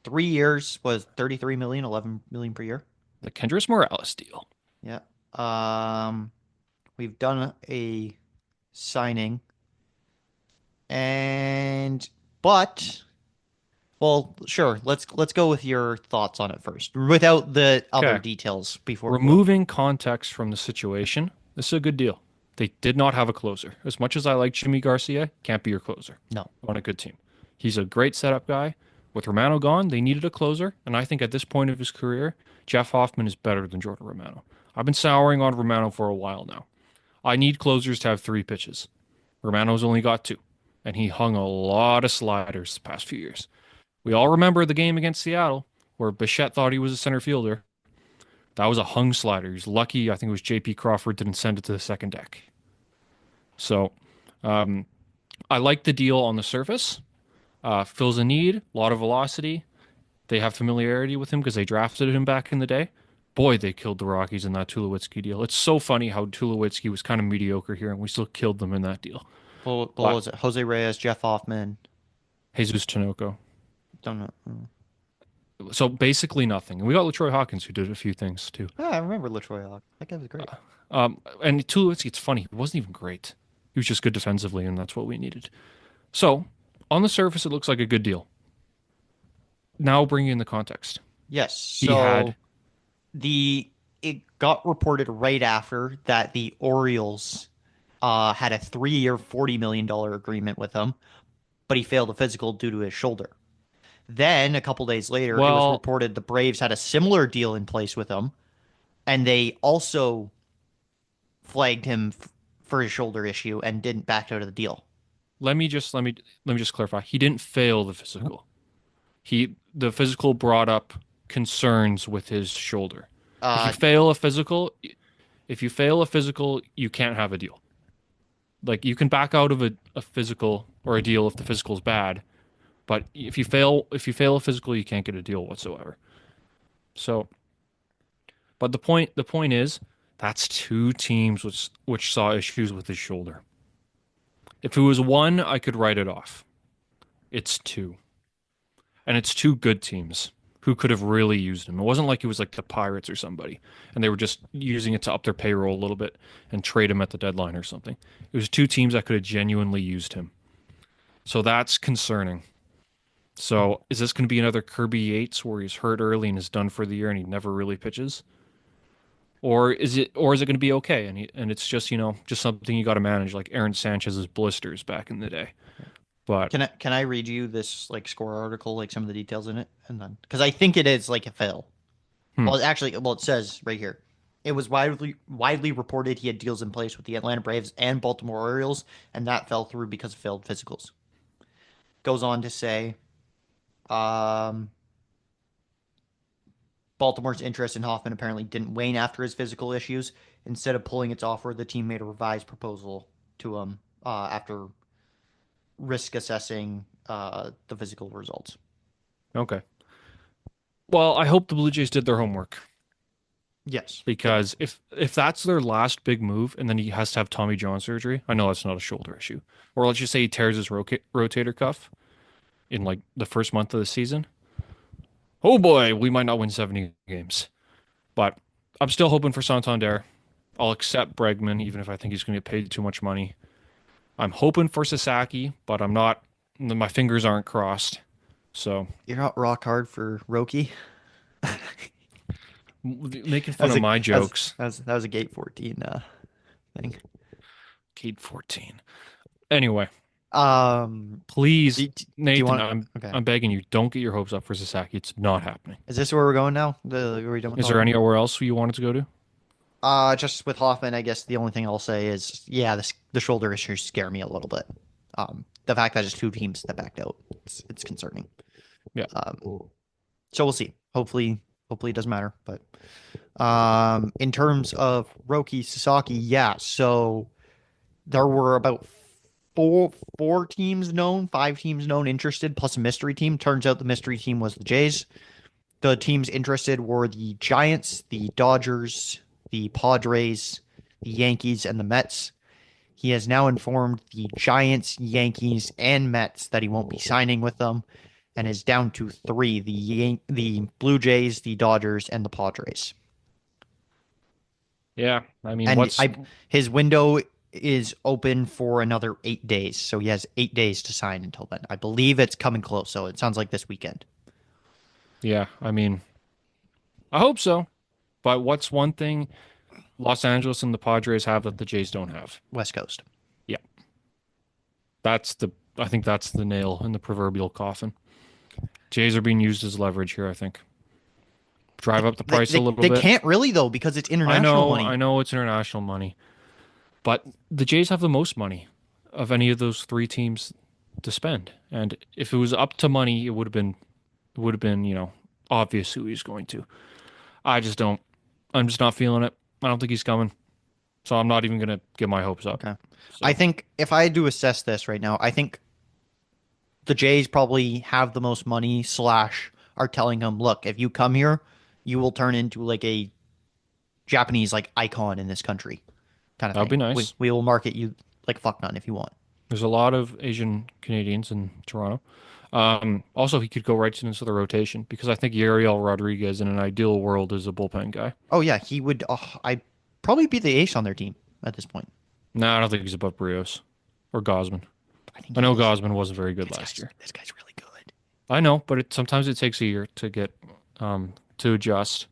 3 years was 33 million, 11 million per year. The Kendrys Morales deal. Yeah. We've done a signing, well, sure. Let's go with your thoughts on it first, without the other Okay. details before. Removing context from the situation, this is a good deal. They did not have a closer. As much as I like Jimmy Garcia, can't be your closer No. on a good team. He's a great setup guy. With Romano gone, they needed a closer, and I think at this point of his career, Jeff Hoffman is better than Jordan Romano. I've been souring on Romano for a while now. I need closers to have 3 pitches. Romano's only got 2, and he hung a lot of sliders the past few years. We all remember the game against Seattle where Bichette thought he was a center fielder. That was a hung slider. He's lucky, I think it was J.P. Crawford didn't send it to the second deck. So I like the deal on the surface. Fills a need, a lot of velocity. They have familiarity with him because they drafted him back in the day. Boy, they killed the Rockies in that Tulowitzki deal. It's so funny how Tulowitzki was kind of mediocre here, and we still killed them in that deal. What was it? Jose Reyes, Jeff Hoffman. Jesus Tinoco. Don't know. So basically nothing. And we got LaTroy Hawkins, who did a few things too. Yeah, I remember Latroy Hawk. That guy was great. And Tulowitzki, it's funny. He wasn't even great. He was just good defensively, and that's what we needed. So on the surface, it looks like a good deal. Now bringing in the context. Yes. He had it got reported right after that the Orioles had a 3-year, $40 million agreement with him, but he failed a physical due to his shoulder. Then a couple days later, it was reported the Braves had a similar deal in place with him, and they also flagged him for his shoulder issue and didn't back out of the deal. Let me just clarify. He didn't fail the physical. The physical brought up concerns with his shoulder. If you fail a physical, you can't have a deal. Like you can back out of a physical or a deal if the physical is bad, but if you fail a physical, you can't get a deal whatsoever. So, but the point is that's 2 teams which saw issues with his shoulder. If it was 1, I could write it off. It's 2. And it's 2 good teams who could have really used him. It wasn't like it was like the Pirates or somebody, and they were just using it to up their payroll a little bit and trade him at the deadline or something. It was 2 teams that could have genuinely used him. So that's concerning. So is this going to be another Kirby Yates where he's hurt early and is done for the year and he never really pitches? Or is it going to be okay? And it's just, just something you got to manage, like Aaron Sanchez's blisters back in the day. But Can I read you this like score article, like some of the details in it, and then because I think it is like a fail. Hmm. Well, it says right here. It was widely reported he had deals in place with the Atlanta Braves and Baltimore Orioles, and that fell through because of failed physicals. Goes on to say, Baltimore's interest in Hoffman apparently didn't wane after his physical issues. Instead of pulling its offer, the team made a revised proposal to him after risk assessing the physical results. okay. Well, I hope the Blue Jays did their homework, Yes. because if that's their last big move, and then he has to have Tommy John surgery, I know that's not a shoulder issue, or let's just say he tears his rotator cuff in like the first month of the season. Oh boy, we might not win 70 games. But I'm still hoping for Santander. I'll accept Bregman, even if I think he's going to get paid too much money. I'm hoping for Sasaki, but I'm not. My fingers aren't crossed. So You're not rock hard for Roki. making fun of my jokes. That was a Gate 14 thing. Gate 14. Anyway, do please, you Nathan, okay. I'm begging you, don't get your hopes up for Sasaki. It's not happening. Is this where we're going now? Are we done with Is there Hoffman? anywhere else you wanted to go to? Just with Hoffman, I guess the only thing I'll say is, yeah, the shoulder issues scare me a little bit. The fact that it's two teams that backed out, it's concerning. Yeah. So we'll see. Hopefully it doesn't matter. But in terms of Roki Sasaki, yeah. So there were about five teams known interested, plus a mystery team. Turns out the mystery team was the Jays. The teams interested were the Giants, the Dodgers, the Padres, the Yankees, and the Mets. He has now informed the Giants, Yankees, and Mets that he won't be signing with them, and is down to three: the Blue Jays, the Dodgers, and the Padres. Yeah, I mean, And his window is open for another 8 days, so he has 8 days to sign until then. I believe it's coming close, so it sounds like this weekend. Yeah, I mean, I hope so. But what's one thing Los Angeles and the Padres have that the Jays don't have? West Coast. Yeah. I think that's the nail in the proverbial coffin. Jays are being used as leverage here, I think. Drive up the price a little bit. They can't really, though, because it's international money. I know it's international money. But the Jays have the most money of any of those three teams to spend. And if it was up to money, it would have been, obvious who he's going to. I'm just not feeling it. I don't think he's coming. So I'm not even going to get my hopes up. Okay. So. I think if I had to assess this right now, I think the Jays probably have the most money / are telling him, look, if you come here, you will turn into like a Japanese like icon in this country. Kind of That'd thing. be nice. We will market you like fuck none if you want. There's a lot of Asian Canadians in Toronto. Also, he could go right into the rotation because I think Yariel Rodriguez in an ideal world is a bullpen guy. Oh yeah, he would. I'd probably be the ace on their team at this point. No, I don't think he's above Brios or Gosman. think I know he is. Gosman wasn't very good last year. This guy's really good. I know, but sometimes it takes a year to get to adjust.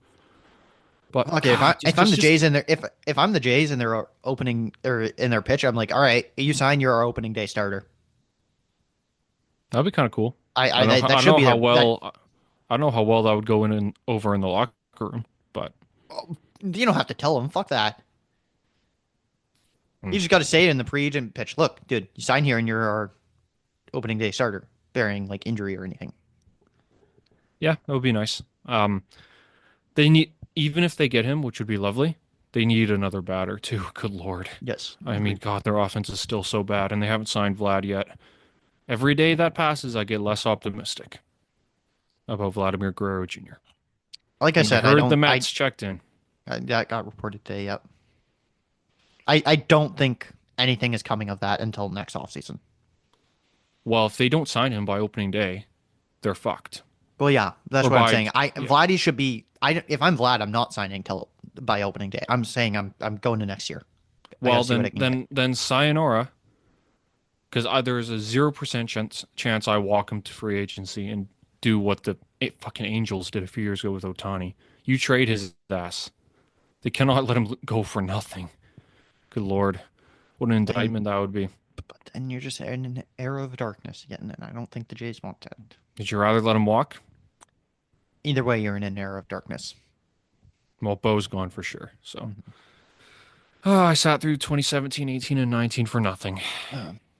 But Okay, if I'm the Jays and if I'm the Jays and they're opening or in their pitch, I'm like, all right, you sign, you're our opening day starter. that'd be kind of cool. I that should be I don't know how well that would go in and over in the locker room, but you don't have to tell him. Fuck that. You just got to say it in the pre-agent pitch. Look, dude, you sign here and you're our opening day starter, bearing like injury or anything. yeah, that would be nice. They need, even if they get him, which would be lovely, they need another batter too. Good Lord. Yes. I mean, God, their offense is still so bad, and they haven't signed Vlad yet. Every day that passes, I get less optimistic about Vladimir Guerrero Jr. Like I said, I heard the Mets checked in. That got reported today. Yep. I don't think anything is coming of that until next offseason. Well, if they don't sign him by opening day, they're fucked. Well, yeah, that's Or what I'm by- saying. yeah. Vladdy should be. If I'm Vlad, I'm not signing till by opening day. I'm saying I'm going to next year. I Well, gotta see what I can get. then sayonara, because there's a 0% chance I walk him to free agency and do what the fucking Angels did a few years ago with Otani. You trade his ass. They cannot let him go for nothing. Good Lord. What an indictment that would be. But then you're just in an era of darkness again, and I don't think the Jays want that. Would you rather let him walk? Either way, you're in an era of darkness. Well, Bo's gone for sure. So, I sat through 2017, 18, and 19 for nothing.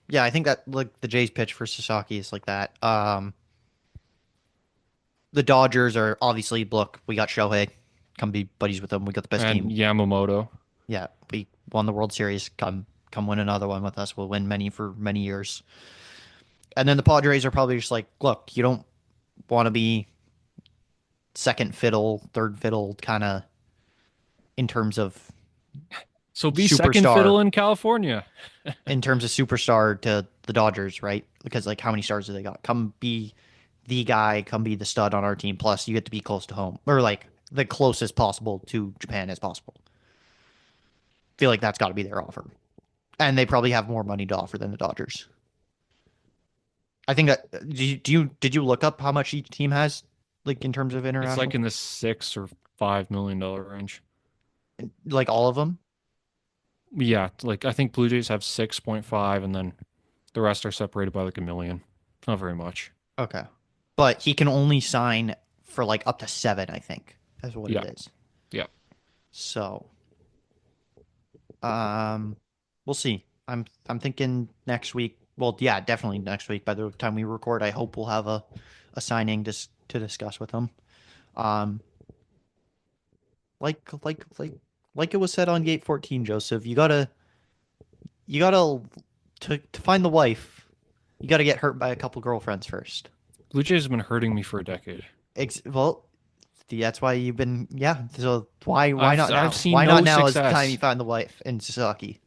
Yeah, I think that like the Jays pitch for Sasaki is like that. The Dodgers are obviously, look, we got Shohei. Come be buddies with them. We got the best And team. Yamamoto. Yeah, we won the World Series. Come win another one with us. We'll win many for many years. And then the Padres are probably just like, look, you don't want to be second fiddle, third fiddle kind of in terms of So be second Superstar. fiddle in California. superstar to the Dodgers, right? Because like how many stars do they got? Come be the guy, come be the stud on our team. Plus you get to be close to home or like the closest possible to Japan as possible. Feel like that's got to be their offer. And they probably have more money to offer than the Dodgers. I think that did you look up how much each team has like in terms of international? It's like in the $6 or $5 million range. Like all of them? Yeah, like I think Blue Jays have 6.5, and then the rest are separated by like $1 million. It's not very much. Okay. But he can only sign for like up to 7, I think. That's what Yeah. it is. Yeah. So we'll see. I'm thinking next week. Well, yeah, definitely next week. By the time we record, I hope we'll have a signing to discuss with him. Like it was said on Gate 14, Joseph, you gotta to find the wife, you gotta get hurt by a couple girlfriends first. Blue Jays have been hurting me for a decade. Well, that's why you've been, yeah. So why not now? I've seen why no not now is the success. time you find the wife in Sasaki?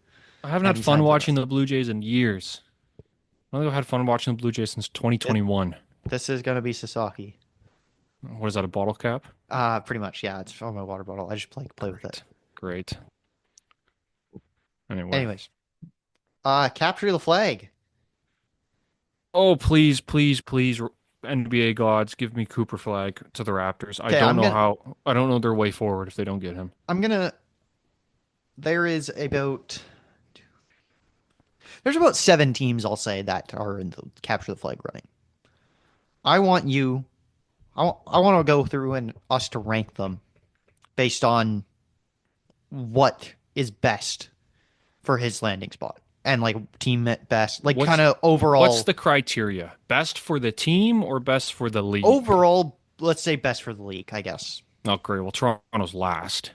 I haven't had you fun signed for watching us? the Blue Jays in years. I don't think I've had fun watching the Blue Jays since 2021. This is gonna be Sasaki. What is that, a bottle cap? Pretty much, yeah. It's from my water bottle. I just play with it. Great. Anyways, capture the flag. Oh, please, please, please, NBA gods, give me Cooper Flagg to the Raptors. I Okay, don't know I don't know their way forward if they don't get him. There's about 7 teams, I'll say, that are in the capture the flag running. I want to go through and us to rank them based on what is best for his landing spot and like team at best, like kind of overall. What's the criteria? Best for the team or best for the league? Overall, let's say best for the league, I guess. Oh, great. Well, Toronto's last.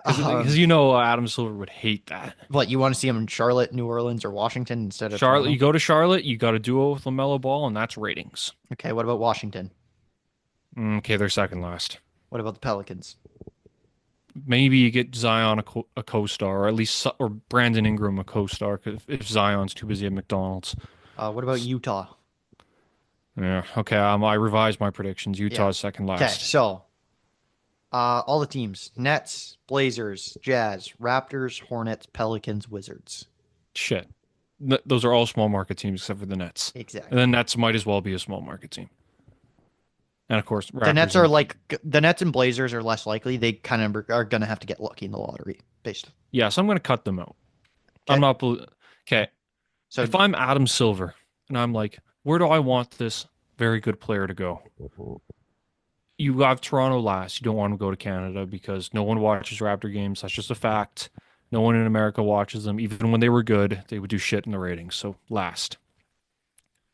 Because you know Adam Silver would hate that. What, you want to see him in Charlotte, New Orleans, or Washington instead of Charlotte? Toronto? You go to Charlotte, you got a duo with LaMelo Ball, and that's ratings. Okay, what about Washington? Okay, they're second last. What about the Pelicans? Maybe you get Zion a co-star, or at least or Brandon Ingram a co-star if Zion's too busy at McDonald's. What about Utah? Yeah. Okay. I revised my predictions. Utah's second last. Okay, so all the teams: Nets, Blazers, Jazz, Raptors, Hornets, Pelicans, Wizards. Shit. Those are all small market teams except for the Nets. Exactly. And the Nets might as well be a small market team. And of course, The Nets are like the Nets and Blazers are less likely. They kind of are going to have to get lucky in the lottery, based. Yeah, so I'm going to cut them out. Okay. I'm not. Okay. So if I'm Adam Silver and I'm like, where do I want this very good player to go? You have Toronto last. You don't want to go to Canada because no one watches Raptor games. That's just a fact. No one in America watches them. Even when they were good, they would do shit in the ratings. So last.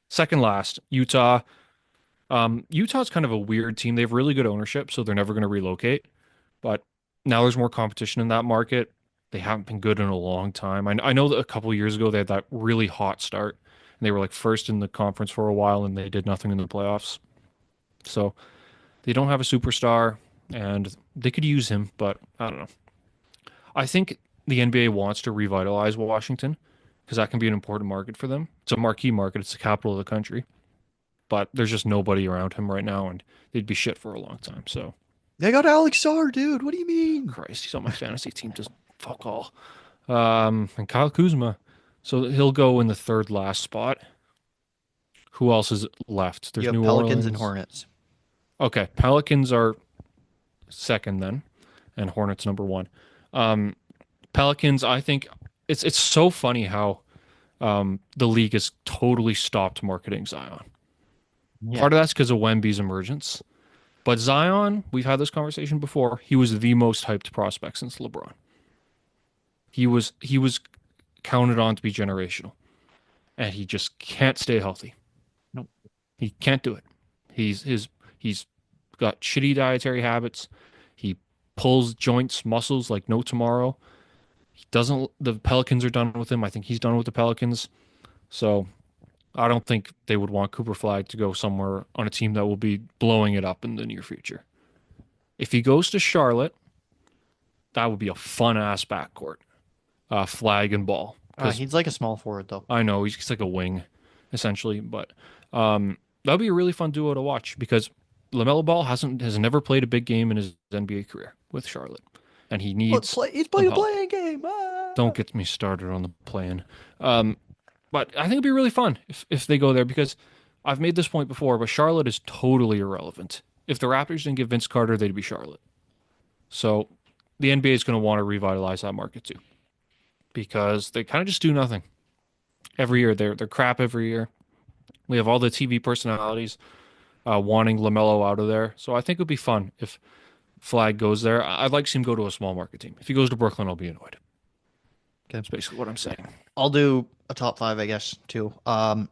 Second last, Utah. Utah's kind of a weird team. They have really good ownership, so they're never going to relocate. But now there's more competition in that market. They haven't been good in a long time. I know that a couple of years ago they had that really hot start, and they were like first in the conference for a while, and they did nothing in the playoffs. So they don't have a superstar, and they could use him, but I don't know. I think the NBA wants to revitalize Washington because that can be an important market for them. It's a marquee market. It's the capital of the country. But there's just nobody around him right now, and they'd be shit for a long time. So they got Alex Sarr, dude. What do you mean? Christ, he's on my fantasy team. Does fuck all. And Kyle Kuzma, so he'll go in the third last spot. Who else is left? There's You have New Pelicans Orleans and Hornets. Okay, Pelicans are second then. and Hornets number 1. Pelicans, I think it's so funny how the league has totally stopped marketing Zion. Yeah. Part of that's because of Wemby's emergence. But Zion, we've had this conversation before, he was the most hyped prospect since LeBron. He was counted on to be generational. And he just can't stay healthy. Nope. He can't do it. He's got shitty dietary habits. He pulls joints, muscles like no tomorrow. The Pelicans are done with him. I think he's done with the Pelicans. So I don't think they would want Cooper Flagg to go somewhere on a team that will be blowing it up in the near future. If he goes to Charlotte, that would be a fun-ass backcourt. Flagg and Ball. He's like a small forward, though. I know, he's like a wing, essentially. But that would be a really fun duo to watch because LaMelo Ball has never played a big game in his NBA career with Charlotte. And he needs... He's playing a playing game. Don't get me started on the play-in. But I think it'd be really fun if they go there because I've made this point before, but Charlotte is totally irrelevant. If the Raptors didn't get Vince Carter, they'd be Charlotte. So the NBA is going to want to revitalize that market too because they kind of just do nothing. Every year, they're crap every year. We have all the TV personalities wanting LaMelo out of there. So I think it would be fun if Flagg goes there. I'd like to see him go to a small market team. If he goes to Brooklyn, I'll be annoyed. Okay. That's basically what I'm saying. I'll do a top 5, I guess, too. I'm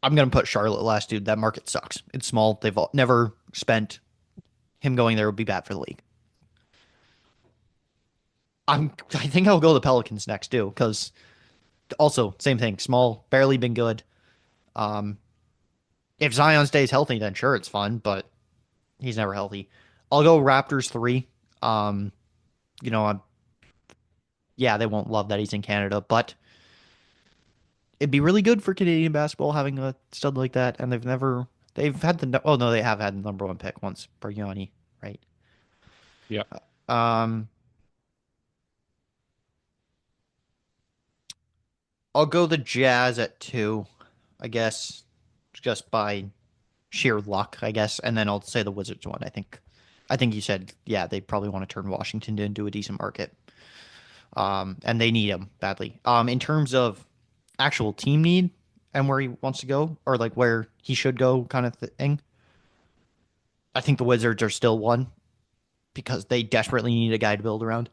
going to put Charlotte last, dude. That market sucks. It's small. They've never spent. Him going there would be bad for the league. I think I'll go the Pelicans next, too, because also, same thing. Small, barely been good. If Zion stays healthy, then sure, it's fun, but he's never healthy. I'll go Raptors 3. Yeah, they won't love that he's in Canada, but it'd be really good for Canadian basketball having a stud like that. And they have had the number 1 pick once, Bargnani, right? Yeah. I'll go the Jazz at 2, I guess, just by sheer luck, I guess. And then I'll say the Wizards 1. I think you said, yeah, they probably want to turn Washington into a decent market. And they need him badly. In terms of actual team need and where he wants to go, or like where he should go kind of thing, I think the Wizards are still 1 because they desperately need a guy to build around.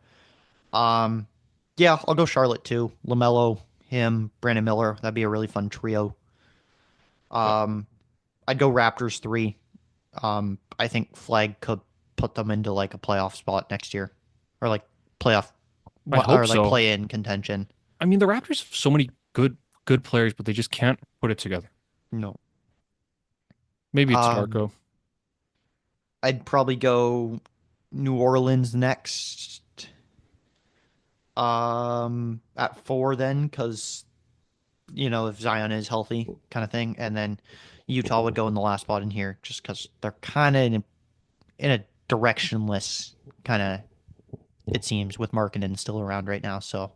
Yeah, I'll go Charlotte 2. LaMelo, him, Brandon Miller. That'd be a really fun trio. I'd go Raptors 3. I think Flagg could put them into like a playoff spot next year, or like playoff, I hope or like so. play in contention. I mean, the Raptors have so many good players, but they just can't put it together. No, Maybe it's Darko. I'd probably go New Orleans next. At 4 then, because if Zion is healthy, kind of thing, and then Utah would go in the last spot in here, just because they're kind of in a directionless kind of, it seems, with Markkanen still around right now. So,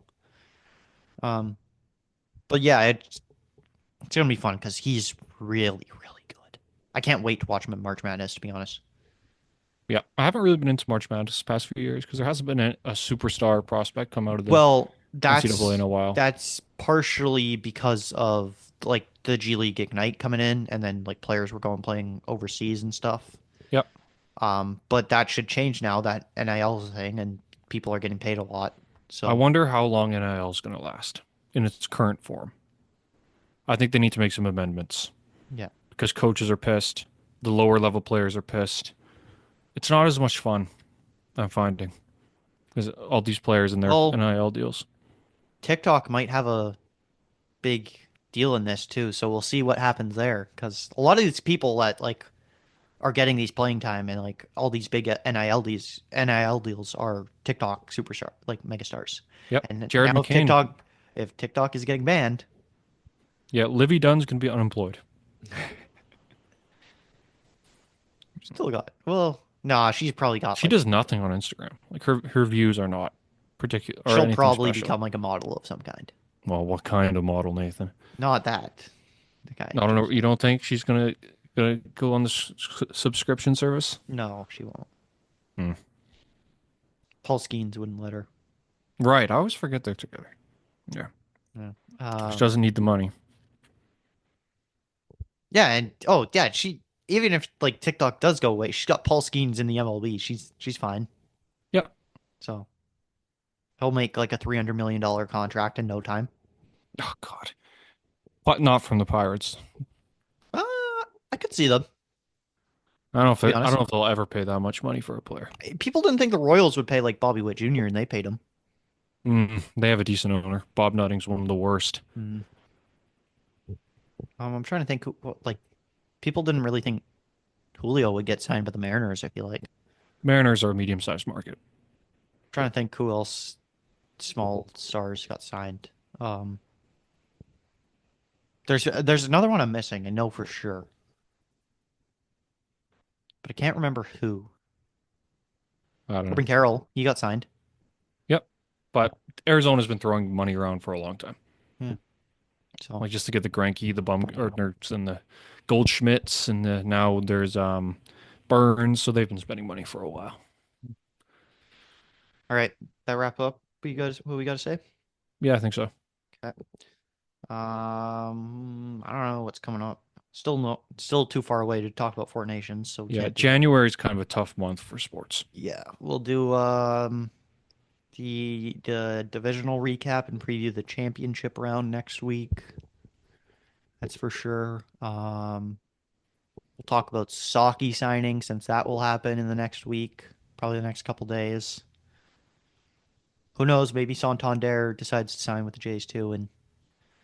but yeah, it's gonna be fun because he's really, really good. I can't wait to watch him in March Madness, to be honest. Yeah, I haven't really been into March Madness the past few years because there hasn't been a superstar prospect come out of the NCAA in a while. That's partially because of like the G League Ignite coming in, and then like players were playing overseas and stuff. Yep. But that should change now, that NIL thing, and people are getting paid a lot. So I wonder how long NIL is going to last in its current form. I think they need to make some amendments. Yeah. Because coaches are pissed. The lower level players are pissed. It's not as much fun, I'm finding, because all these players and their NIL deals. TikTok might have a big deal in this too, so we'll see what happens there. Because a lot of these people that like are getting these playing time and like all these big NIL deals are TikTok superstar, like megastars. Yep. And Jared now McCain. if TikTok is getting banned, yeah, Livy Dunn's gonna be unemployed. still got nah, she's probably got. She does nothing on Instagram. Like her views are not particular. She'll probably become like a model of some kind. Well, what kind of model, Nathan? Not that. The guy. I don't know. You don't think she's gonna go on the subscription service? No, she won't. Paul Skeens wouldn't let her. Right. I always forget they're together. Yeah. She Um, doesn't need the money. yeah, and she even if like TikTok does go away, she's got Paul Skeens in the MLB. She's fine. Yep. So he'll make like a $300 million contract in no time. Oh God. But not from the Pirates. I could see them. I don't know if To be I honest. don't know if they'll ever pay that much money for a player. People didn't think the Royals would pay like Bobby Witt Jr. and they paid him. They have a decent owner. Bob Nutting's one of the worst. I'm trying to think like people didn't really think Julio would get signed by the Mariners. I feel like Mariners are a medium-sized market. trying to think who else small stars got signed. There's another one I'm missing. I know for sure, but I can't remember who. I don't know. Corbin Carroll, he got signed. Yep. But Arizona's been throwing money around for a long time. So Like just to get the Greinke, the Bumgarners, and the Goldschmidts, and now there's Burns. So they've been spending money for a while. all right, that wrap up. What we got to say? Yeah, I think so. Okay. I don't know what's coming up. Still too far away to talk about Four Nations. So we Yeah, can't do- January is kind of a tough month for sports. Yeah, we'll do the divisional recap and preview the championship round next week. That's for sure. We'll talk about Saki signing since that will happen in the next week, probably the next couple days. Who knows? Maybe Santander decides to sign with the Jays too, and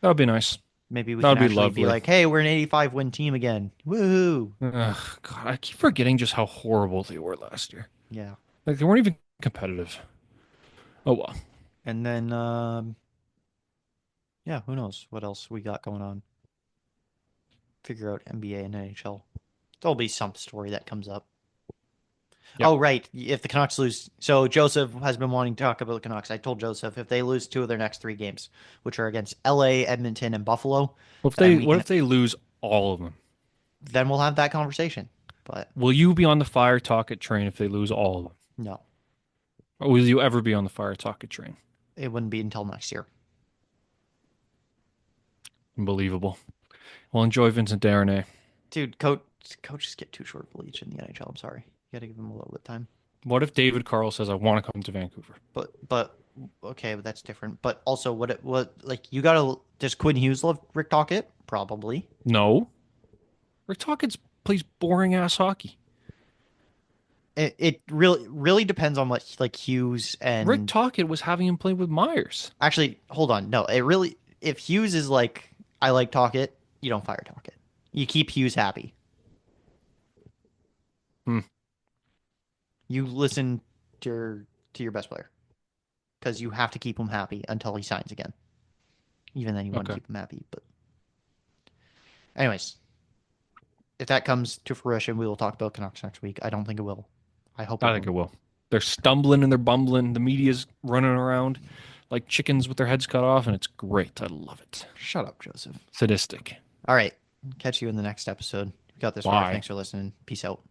That would be nice. maybe we That can would be actually lovely. be like, "Hey, we're an 85-win team again! Woohoo!" Ugh, God, I keep forgetting just how horrible they were last year. Yeah. Like they weren't even competitive. Oh well. And then, yeah, who knows what else we got going on? Figure out NBA and NHL. There'll be some story that comes up. Yep. Oh, right. If the Canucks lose. So Joseph has been wanting to talk about the Canucks. I told Joseph if they lose 2 of their next 3 games, which are against LA, Edmonton, and Buffalo, What then if they lose all of them? then we'll have that conversation. But Will you be on the Fire Talk It train if they lose all of them? no, Or will you ever be on the Fire Talk It train? it wouldn't be until next year. Unbelievable. Well, enjoy Vincent Darnay. Dude, coaches get too short of a leash in the NHL. I'm sorry. You got to give them a little bit of time. What if David Carl says, I want to come to Vancouver? But okay, but that's different. But also, what like you gotta does Quinn Hughes love Rick Tocchet? Probably. No. Rick Tocchet plays boring ass hockey. It really depends on what like Hughes and Rick Tocchet was having him play with Myers. actually hold on. No, it really if Hughes is like I like Tocchet, you don't fire Tocchet. You keep Hughes happy. You listen to your best player because you have to keep him happy until he signs again. Even then, you want to Okay. keep him happy. But anyways, if that comes to fruition, we will talk about Canucks next week. I don't think it will. I hope. I think it will. They're stumbling and they're bumbling. The media's running around like chickens with their heads cut off, and it's great. I love it. Shut up, Joseph. Sadistic. All right. Catch you in the next episode. You got this far. Bye. Thanks for listening. Peace out.